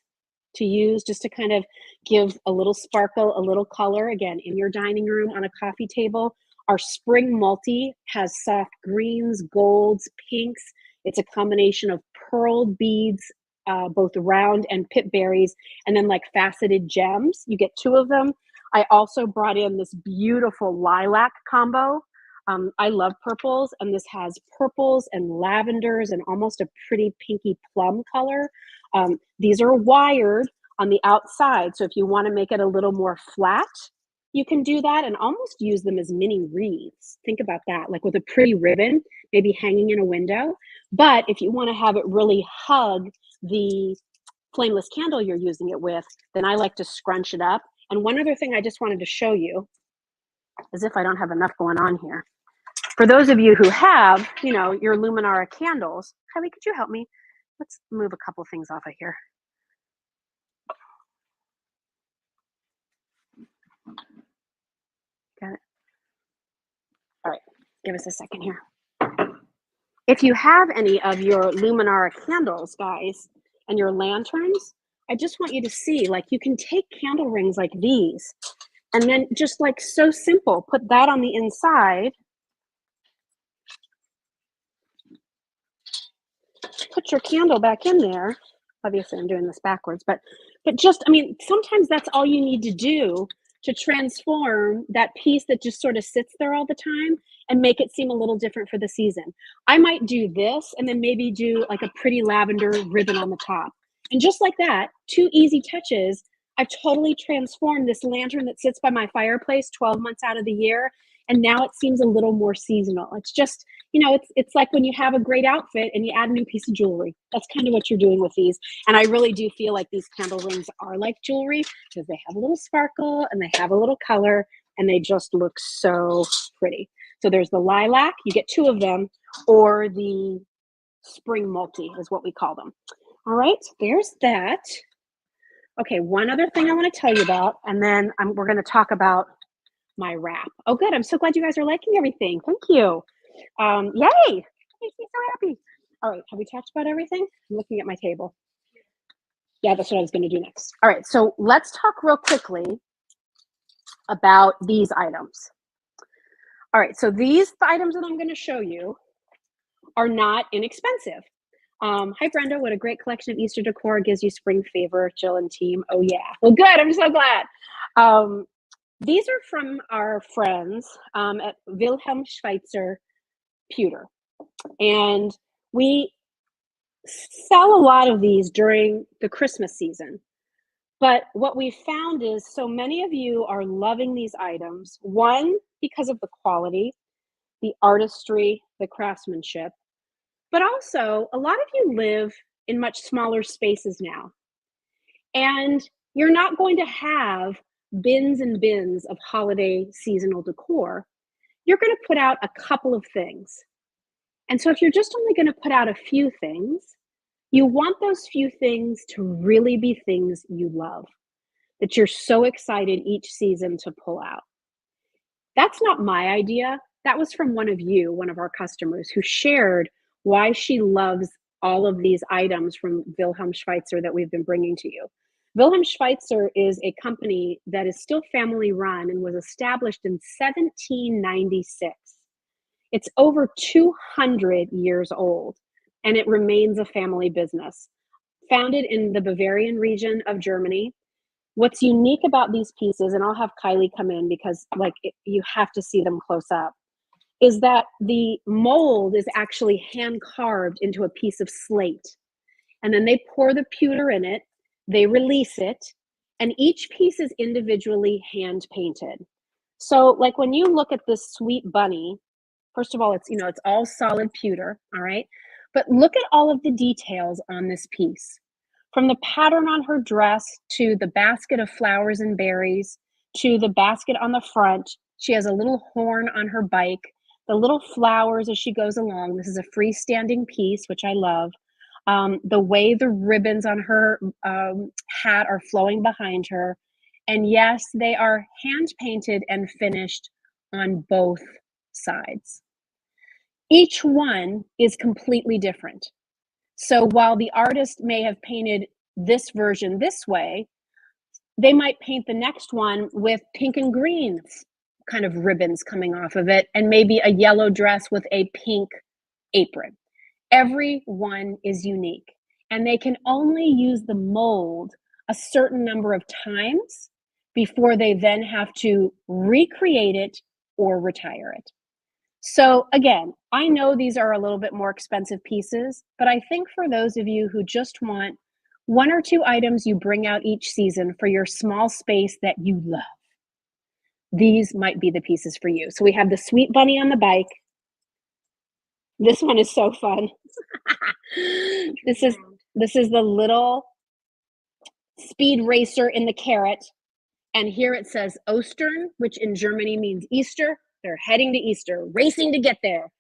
to use just to kind of give a little sparkle, a little color, again, in your dining room on a coffee table. Our Spring multi has soft greens, golds, pinks. It's a combination of pearled beads, both round and pip berries, and then like faceted gems. You get 2 of them. I also brought in this beautiful lilac combo. I love purples, and this has purples and lavenders and almost a pretty pinky plum color. These are wired on the outside, so if you want to make it a little more flat, you can do that and almost use them as mini wreaths. Think about that, like with a pretty ribbon, maybe hanging in a window. But if you want to have it really hug the flameless candle you're using it with, then I like to scrunch it up. And one other thing I just wanted to show you, as if I don't have enough going on here. For those of you who have, you know, your Luminara candles, Kylie, could you help me? Let's move a couple things off of here. Got it. All right, give us a second here. If you have any of your Luminara candles, guys, and your lanterns, I just want you to see, like, you can take candle rings like these and then just like so simple, put that on the inside. Put your candle back in there. Obviously I'm doing this backwards, but just, I mean, sometimes that's all you need to do to transform that piece that just sort of sits there all the time and make it seem a little different for the season. I might do this and then maybe do like a pretty lavender ribbon on the top. And just like that, 2 easy touches, I've totally transformed this lantern that sits by my fireplace 12 months out of the year. And now it seems a little more seasonal. It's just, it's like when you have a great outfit and you add a new piece of jewelry. That's kind of what you're doing with these. And I really do feel like these candle rings are like jewelry because they have a little sparkle and they have a little color and they just look so pretty. So there's the lilac, you get 2 of them, or the spring multi is what we call them. All right, there's that. Okay, one other thing I want to tell you about, and then we're going to talk about my wrap. Oh, good. I'm so glad you guys are liking everything. Thank you. Yay. Makes me so happy. All right, have we talked about everything? I'm looking at my table. Yeah, that's what I was going to do next. All right, so let's talk real quickly about these items. All right, so these items that I'm going to show you are not inexpensive. Hi, Brenda. What a great collection of Easter decor. Gives you spring fever, Jill and team. Oh, yeah. Well, good. I'm so glad. These are from our friends at Wilhelm Schweitzer Pewter. And we sell a lot of these during the Christmas season. But what we found is so many of you are loving these items. One, because of the quality, the artistry, the craftsmanship. But also, a lot of you live in much smaller spaces now. And you're not going to have bins and bins of holiday seasonal decor. You're going to put out a couple of things. And so if you're just only going to put out a few things, you want those few things to really be things you love, that you're so excited each season to pull out. That's not my idea. That was from one of you, one of our customers, who shared why she loves all of these items from Wilhelm Schweitzer that we've been bringing to you. Wilhelm Schweitzer is a company that is still family run and was established in 1796. It's over 200 years old, and it remains a family business. Founded in the Bavarian region of Germany. What's unique about these pieces, and I'll have Kylie come in because you have to see them close up, is that the mold is actually hand carved into a piece of slate. And then they pour the pewter in it, they release it, and each piece is individually hand painted. So like when you look at this sweet bunny, first of all, it's all solid pewter, all right? But look at all of the details on this piece. From the pattern on her dress to the basket of flowers and berries to the basket on the front. She has a little horn on her bike, the little flowers as she goes along. This is a freestanding piece, which I love. The way the ribbons on her hat are flowing behind her. And yes, they are hand painted and finished on both sides. Each one is completely different. So while the artist may have painted this version this way, they might paint the next one with pink and green kind of ribbons coming off of it, and maybe a yellow dress with a pink apron. Every one is unique, and they can only use the mold a certain number of times before they then have to recreate it or retire it. So again, I know these are a little bit more expensive pieces, but I think for those of you who just want 1 or 2 items you bring out each season for your small space that you love, these might be the pieces for you. So we have the sweet bunny on the bike. This one is so fun. This is the little speed racer in the carrot. And here it says Ostern, which in Germany means Easter. They're heading to Easter, racing to get there.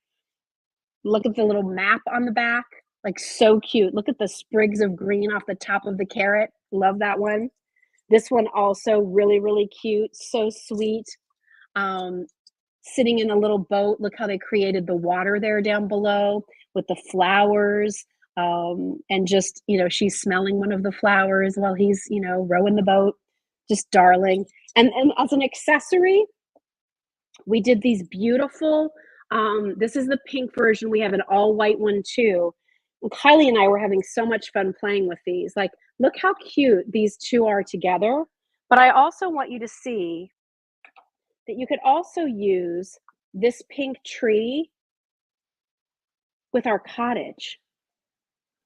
Look at the little map on the back, like so cute. Look at the sprigs of green off the top of the carrot. Love that one. This one also really, really cute, so sweet. Sitting in a little boat. Look how they created the water there down below with the flowers. And just, she's smelling one of the flowers while he's, rowing the boat. Just darling. And as an accessory, we did these beautiful, this is the pink version. We have an all white one too. And Kylie and I were having so much fun playing with these. Like, look how cute these two are together, But I also want you to see that you could also use this pink tree with our cottage.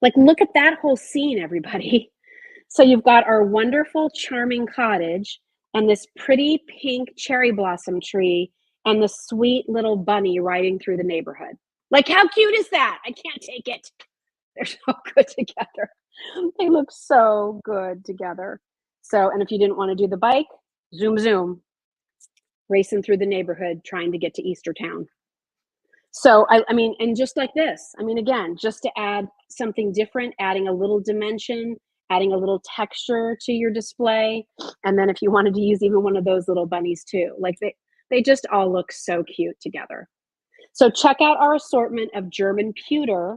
Like, look at that whole scene, everybody. So you've got our wonderful, charming cottage and this pretty pink cherry blossom tree and the sweet little bunny riding through the neighborhood. Like, how cute is that? I can't take it. They're so good together. They look so good together. So, and if you didn't want to do the bike, zoom, zoom, racing through the neighborhood trying to get to Eastertown. So, I mean, and just like this, I mean, again, just to add something different, adding a little dimension, adding a little texture to your display. And then if you wanted to use even one of those little bunnies too, like they just all look so cute together. So check out our assortment of German pewter.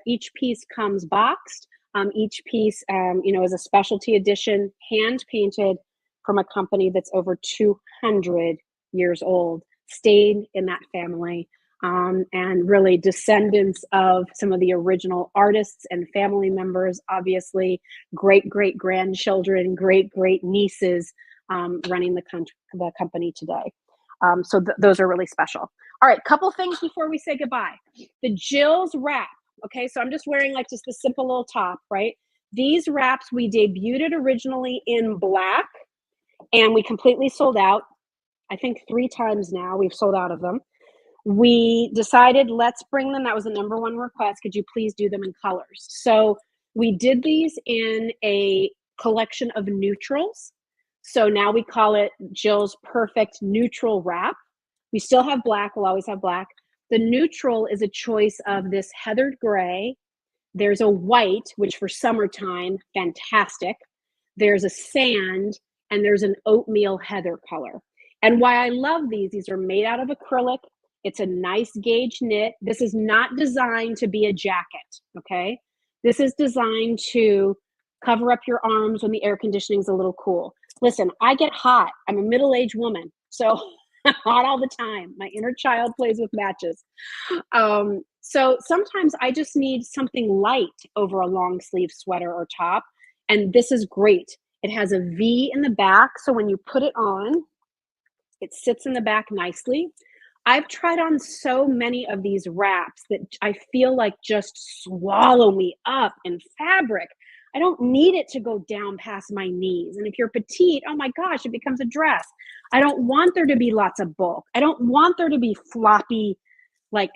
Each piece comes boxed. Each piece, is a specialty edition, hand painted from a company that's over 200 years old, stayed in that family, and really descendants of some of the original artists and family members, obviously, great grandchildren, great nieces running the company today. So those are really special. All right, couple things before we say goodbye. The Jill's wrap. Okay, so I'm just wearing like just the simple little top, right? These wraps we debuted originally in black, and we completely sold out. I think 3 times now we've sold out of them. We decided, let's bring them. That was the #1 request. Could you please do them in colors? So we did these in a collection of neutrals. So now we call it Jill's Perfect Neutral Wrap. We still have black. We'll always have black. The neutral is a choice of this heathered gray. There's a white, which for summertime, fantastic. There's a sand, and there's an oatmeal heather color. And why I love these are made out of acrylic. It's a nice gauge knit. This is not designed to be a jacket, okay? This is designed to cover up your arms when the air conditioning is a little cool. Listen, I get hot. I'm a middle-aged woman, so I'm hot all the time. My inner child plays with matches. So sometimes I just need something light over a long sleeve sweater or top, and this is great. It has a V in the back, so when you put it on, it sits in the back nicely. I've tried on so many of these wraps that I feel like just swallow me up in fabric. I don't need it to go down past my knees. And if you're petite, oh my gosh, it becomes a dress. I don't want there to be lots of bulk. I don't want there to be floppy, like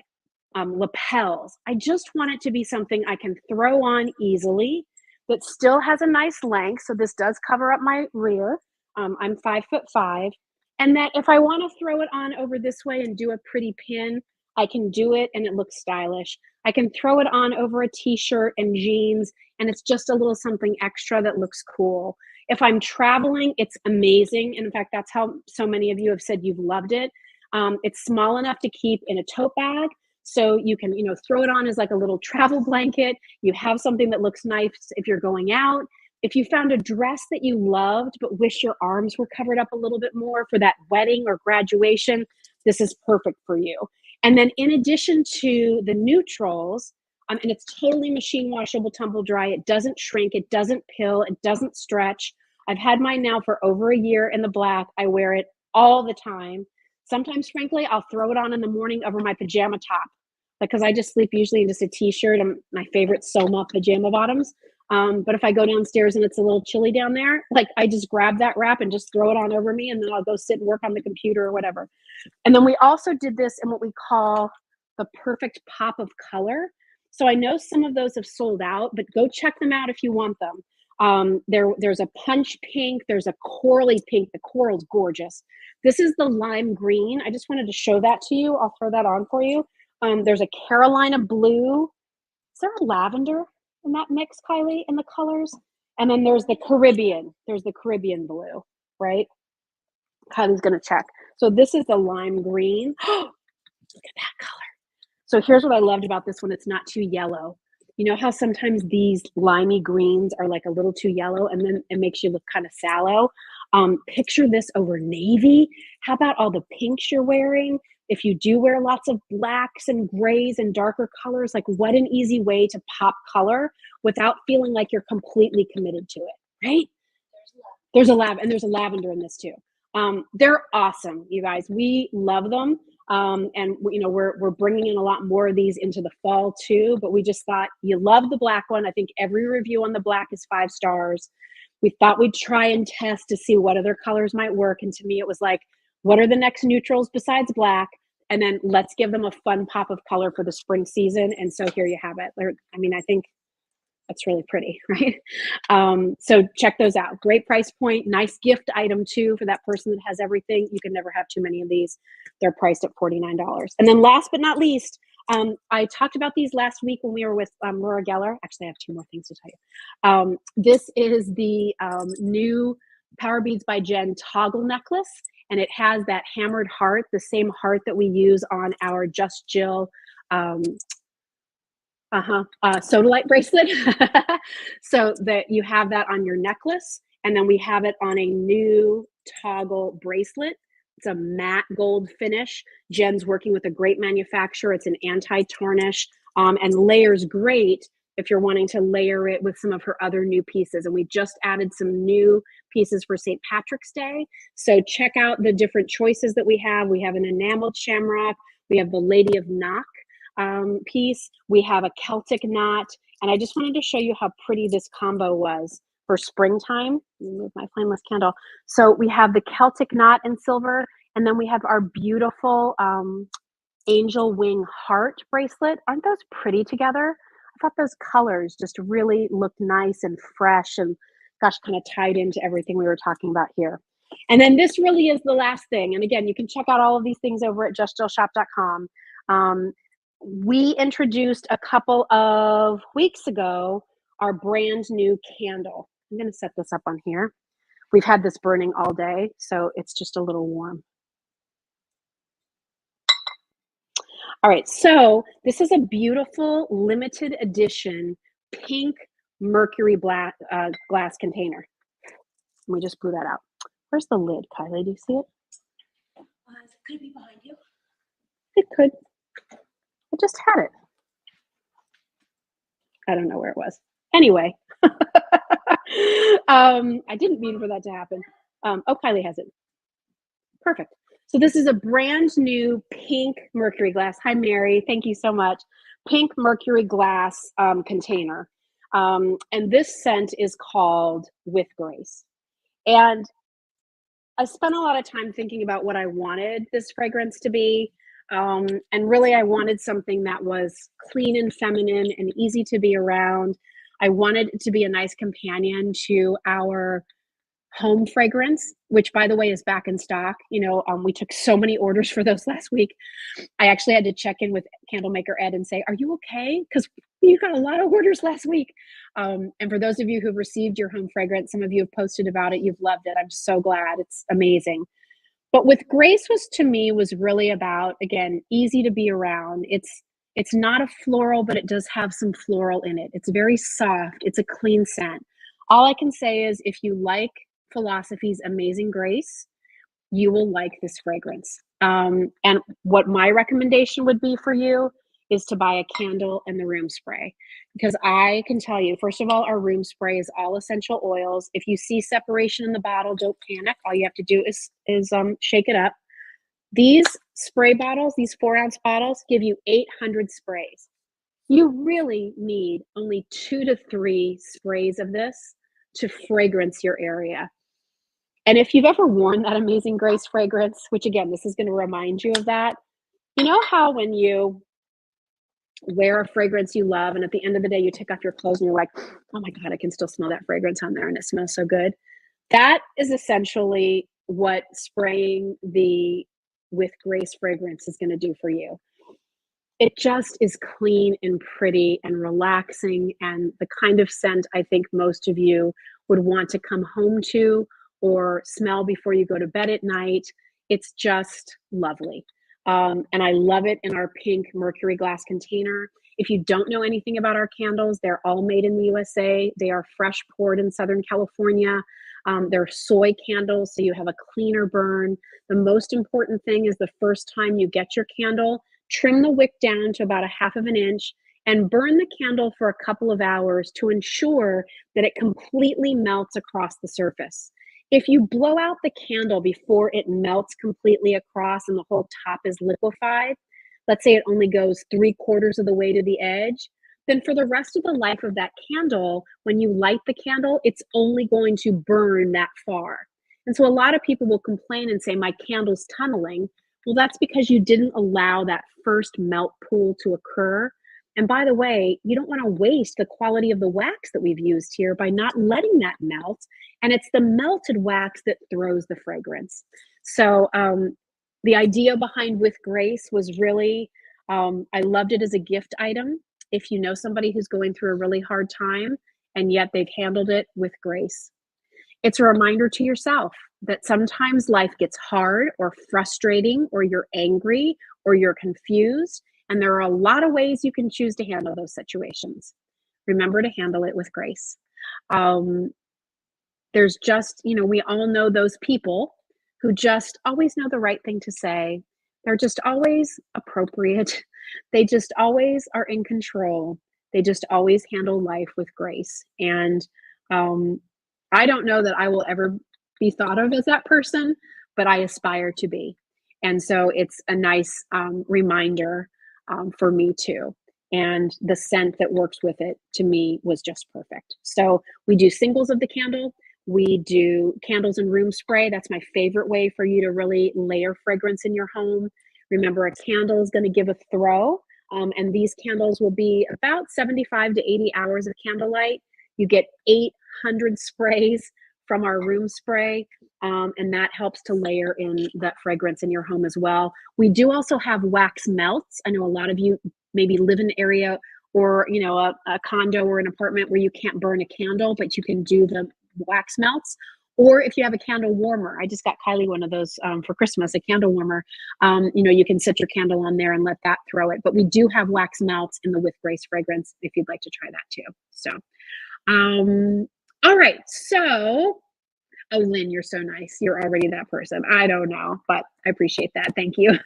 lapels. I just want it to be something I can throw on easily that still has a nice length. So this does cover up my rear. I'm 5'5". And that if I want to throw it on over this way and do a pretty pin, I can do it and it looks stylish. I can throw it on over a t-shirt and jeans, and it's just a little something extra that looks cool. If I'm traveling, it's amazing. And in fact, that's how so many of you have said you've loved it. It's small enough to keep in a tote bag. So you can, throw it on as like a little travel blanket. You have something that looks nice if you're going out. If you found a dress that you loved but wish your arms were covered up a little bit more for that wedding or graduation, this is perfect for you. And then in addition to the neutrals, and it's totally machine washable, tumble dry. It doesn't shrink. It doesn't pill. It doesn't stretch. I've had mine now for over a year in the black. I wear it all the time. Sometimes, frankly, I'll throw it on in the morning over my pajama top, because I just sleep usually in just a t-shirt and my favorite Soma pajama bottoms. But if I go downstairs and it's a little chilly down there, like I just grab that wrap and just throw it on over me, and then I'll go sit and work on the computer or whatever. And then we also did this in what we call the perfect pop of color. So I know some of those have sold out, but go check them out if you want them. There's a punch pink, there's a corally pink. The coral's gorgeous. This is the lime green. I just wanted to show that to you. I'll throw that on for you. There's a Carolina blue. Is there a lavender in that mix, Kylie, in the colors? And then there's the Caribbean. There's the Caribbean blue, right? Kylie's gonna check. So this is the lime green. Look at that color. So here's what I loved about this one. It's not too yellow. You know how sometimes these limey greens are like a little too yellow, and then it makes you look kind of sallow? Picture this over navy. How about all the pinks you're wearing? If you do wear lots of blacks and grays and darker colors, like what an easy way to pop color without feeling like you're completely committed to it, right? There's a and there's a lavender in this too. They're awesome, you guys. We love them. And you know, we're bringing in a lot more of these into the fall too, but we just thought you love the black one. I think every review on the black is 5 stars. We thought we'd try and test to see what other colors might work. And to me, it was like, what are the next neutrals besides black? And then let's give them a fun pop of color for the spring season. And so here you have it. I mean, I think that's really pretty, right? So check those out. Great price point, nice gift item too for that person that has everything. You can never have too many of these. They're priced at $49. And then last but not least, I talked about these last week when we were with Laura Geller. Actually, I have 2 more things to tell you. This is the new Power Beads by Jen toggle necklace, and it has that hammered heart, the same heart that we use on our Just Jill sodalite bracelet. So that you have that on your necklace, and then we have it on a new toggle bracelet. It's a matte gold finish. Jen's working with a great manufacturer. It's an anti-tarnish and layers great if you're wanting to layer it with some of her other new pieces. And we just added some new pieces for St. Patrick's Day. So check out the different choices that we have. We have an enameled shamrock. We have the Lady of Knock piece. We have a Celtic knot. And I just wanted to show you how pretty this combo was for springtime. Let me move my flameless candle. So we have the Celtic knot in silver, and then we have our beautiful angel wing heart bracelet. Aren't those pretty together? I thought those colors just really looked nice and fresh, and gosh, kind of tied into everything we were talking about here. And then this really is the last thing. And again, you can check out all of these things over at justjillshop.com. We introduced a couple of weeks ago our brand new candle. I'm going to set this up on here. We've had this burning all day, so it's just a little warm. All right, so this is a beautiful limited edition pink mercury glass container. We just blew that out. Where's the lid, Kylie? Do you see it? Could it be behind you? It could. I just had it. I don't know where it was. Anyway, I didn't mean for that to happen. Oh, Kylie has it. Perfect. So this is a brand new pink mercury glass. Hi, Mary. Thank you so much. Pink mercury glass container. And this scent is called With Grace. And I spent a lot of time thinking about what I wanted this fragrance to be. And really, I wanted something that was clean and feminine and easy to be around. I wanted it to be a nice companion to our home fragrance, which, by the way, is back in stock. You know, we took so many orders for those last week. I actually had to check in with candle maker Ed and say, are you okay? Because you got a lot of orders last week. And for those of you who've received your home fragrance, some of you have posted about it. You've loved it. I'm so glad. It's amazing. But With Grace was really about, again, easy to be around. It's not a floral, but it does have some floral in it. It's very soft. It's a clean scent. All I can say is if you like Philosophy's Amazing Grace, you will like this fragrance. And what my recommendation would be for you is to buy a candle and the room spray, because I can tell you, first of all, our room spray is all essential oils. If you see separation in the bottle, don't panic. All you have to do is shake it up. These spray bottles, these 4-ounce bottles, give you 800 sprays. You really need only 2 to 3 sprays of this to fragrance your area. And if you've ever worn that Amazing Grace fragrance, which again, this is going to remind you of that, you know how when you wear a fragrance you love and at the end of the day you take off your clothes and you're like, oh my God, I can still smell that fragrance on there and it smells so good. That is essentially what spraying the With Grace fragrance is going to do for you. It just is clean and pretty and relaxing, and the kind of scent I think most of you would want to come home to or smell before you go to bed at night. It's just lovely. And I love it in our pink mercury glass container. If you don't know anything about our candles, they're all made in the USA. They are fresh poured in Southern California. They're soy candles, so you have a cleaner burn. The most important thing is the first time you get your candle, trim the wick down to about 1/2 inch and burn the candle for a couple of hours to ensure that it completely melts across the surface. If you blow out the candle before it melts completely across and the whole top is liquefied, let's say it only goes 3/4 of the way to the edge, then for the rest of the life of that candle, when you light the candle, it's only going to burn that far. And so a lot of people will complain and say, my candle's tunneling. Well, that's because you didn't allow that first melt pool to occur. And by the way, you don't want to waste the quality of the wax that we've used here by not letting that melt. And it's the melted wax that throws the fragrance. So the idea behind With Grace was really, I loved it as a gift item. If you know somebody who's going through a really hard time and yet they've handled it with grace. It's a reminder to yourself that sometimes life gets hard or frustrating, or you're angry, or you're confused. And there are a lot of ways you can choose to handle those situations. Remember to handle it with grace. Um, there's just, we all know those people who just always know the right thing to say. They're just always appropriate. They just always are in control. They just always handle life with grace. And I don't know that I will ever be thought of as that person, but I aspire to be. And so it's a nice reminder for me too. And the scent that works with it to me was just perfect. So we do singles of the candle. We do candles and room spray. That's my favorite way for you to really layer fragrance in your home. Remember, a candle is going to give a throw, and these candles will be about 75 to 80 hours of candlelight. You get 800 sprays from our room spray, and that helps to layer in that fragrance in your home as well. We do also have wax melts. I know a lot of you maybe live in an area or a condo or an apartment where you can't burn a candle, but you can do the wax melts. Or if you have a candle warmer, I just got Kylie one of those for Christmas, a candle warmer. You can set your candle on there and let that throw it. But we do have wax melts in the With Grace fragrance if you'd like to try that too. So, all right. So, oh, Lynn, you're so nice. You're already that person. I don't know, but I appreciate that. Thank you.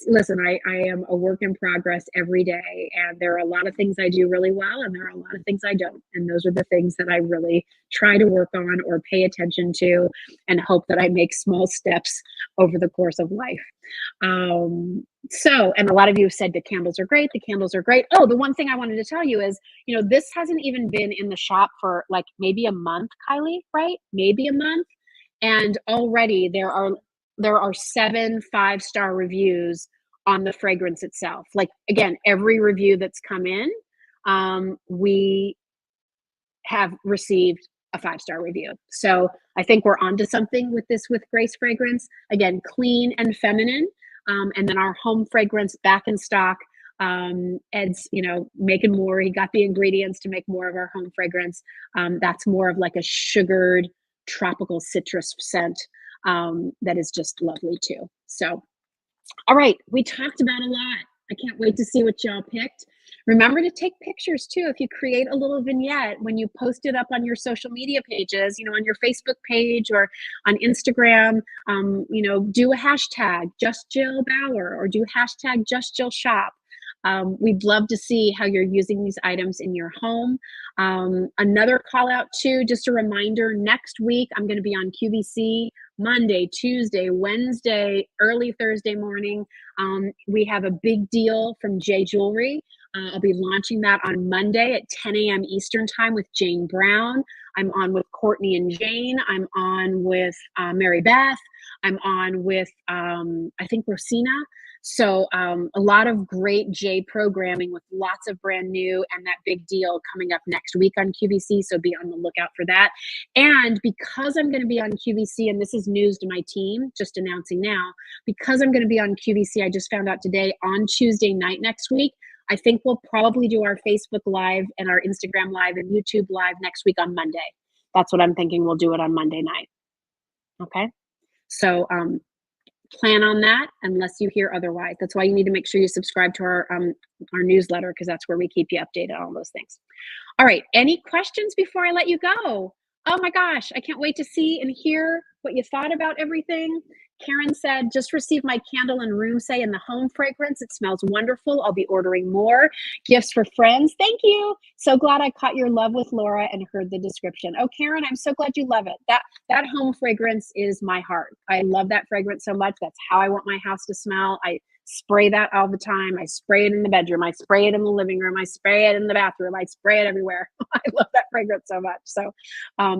Listen, I am a work in progress every day, and there are a lot of things I do really well, and there are a lot of things I don't. And those are the things that I really try to work on or pay attention to and hope that I make small steps over the course of life. And a lot of you have said the candles are great. The candles are great. Oh, the one thing I wanted to tell you is, this hasn't even been in the shop for like maybe a month, Kylie, right? Maybe a month. And already there are 7 5-star reviews on the fragrance itself. Like, again, every review that's come in, we have received a 5-star review. So I think we're onto something with this With Grace fragrance. Again, clean and feminine. And then our home fragrance back in stock. Ed's, making more. He got the ingredients to make more of our home fragrance. That's more of like a sugared tropical citrus scent that is just lovely too. So, all right, we talked about a lot. I can't wait to see what y'all picked. Remember to take pictures too. If you create a little vignette, when you post it up on your social media pages, on your Facebook page or on Instagram, do a hashtag Just Jill Bauer or do hashtag Just Jill Shop. We'd love to see how you're using these items in your home. Another call out too, just a reminder, next week I'm going to be on QVC Monday, Tuesday, Wednesday, early Thursday morning. We have a big deal from J Jewelry. I'll be launching that on Monday at 10 a.m. Eastern time with Jane Brown. I'm on with Courtney and Jane. I'm on with Mary Beth. I'm on with, I think, Rosina. So a lot of great J programming with lots of brand new and that big deal coming up next week on QVC. So be on the lookout for that. And because I'm going to be on QVC, and this is news to my team, just announcing now, because I'm going to be on QVC, I just found out today on Tuesday night next week, I think we'll probably do our Facebook Live and our Instagram Live and YouTube Live next week on Monday. That's what I'm thinking. We'll do it on Monday night. Okay. So, plan on that unless you hear otherwise. That's why you need to make sure you subscribe to our newsletter, because that's where we keep you updated on all those things. All right. Any questions before I let you go? Oh my gosh, I can't wait to see and hear what you thought about everything. Karen said, just received my candle and room say in the home fragrance. It smells wonderful. I'll be ordering more gifts for friends. Thank you. So glad I caught your love with Laura and heard the description. Oh, Karen, I'm so glad you love it. That home fragrance is my heart. I love that fragrance so much. That's how I want my house to smell. I spray that all the time. I spray it in the bedroom. I spray it in the living room. I spray it in the bathroom. I spray it everywhere. I love that fragrance so much. So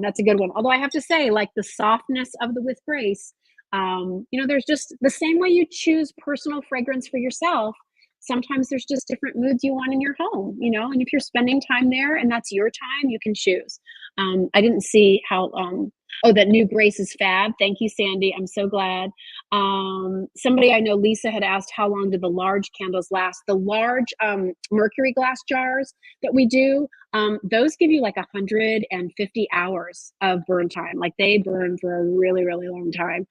that's a good one. Although I have to say, like the softness of the With Grace, there's just the same way you choose personal fragrance for yourself. Sometimes there's just different moods you want in your home, and if you're spending time there and that's your time, you can choose. I didn't see how, oh, that new Grace is fab. Thank you, Sandy. I'm so glad. Somebody I know, Lisa, had asked how long do the large candles last? The large mercury glass jars that we do, those give you like 150 hours of burn time. Like they burn for a really, really long time.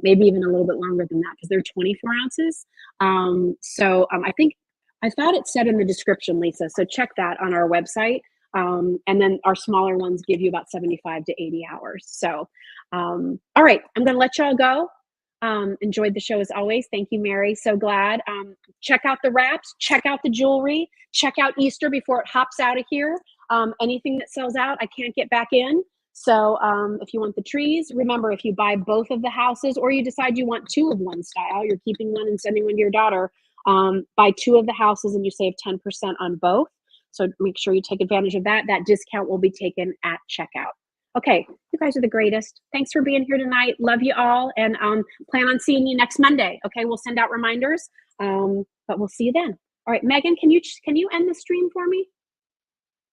Maybe even a little bit longer than that because they're 24 ounces. I thought it said in the description, Lisa. So check that on our website. And then our smaller ones give you about 75 to 80 hours. So, all right, I'm going to let y'all go. Enjoyed the show as always. Thank you, Mary. So glad. Check out the wraps, check out the jewelry, check out Easter before it hops out of here. Anything that sells out, I can't get back in. So if you want the trees, remember, if you buy both of the houses or you decide you want two of one style, you're keeping one and sending one to your daughter, buy two of the houses and you save 10% on both. So make sure you take advantage of that. That discount will be taken at checkout. Okay, you guys are the greatest. Thanks for being here tonight. Love you all, and plan on seeing you next Monday. Okay, we'll send out reminders, but we'll see you then. All right, Megan, can you end the stream for me?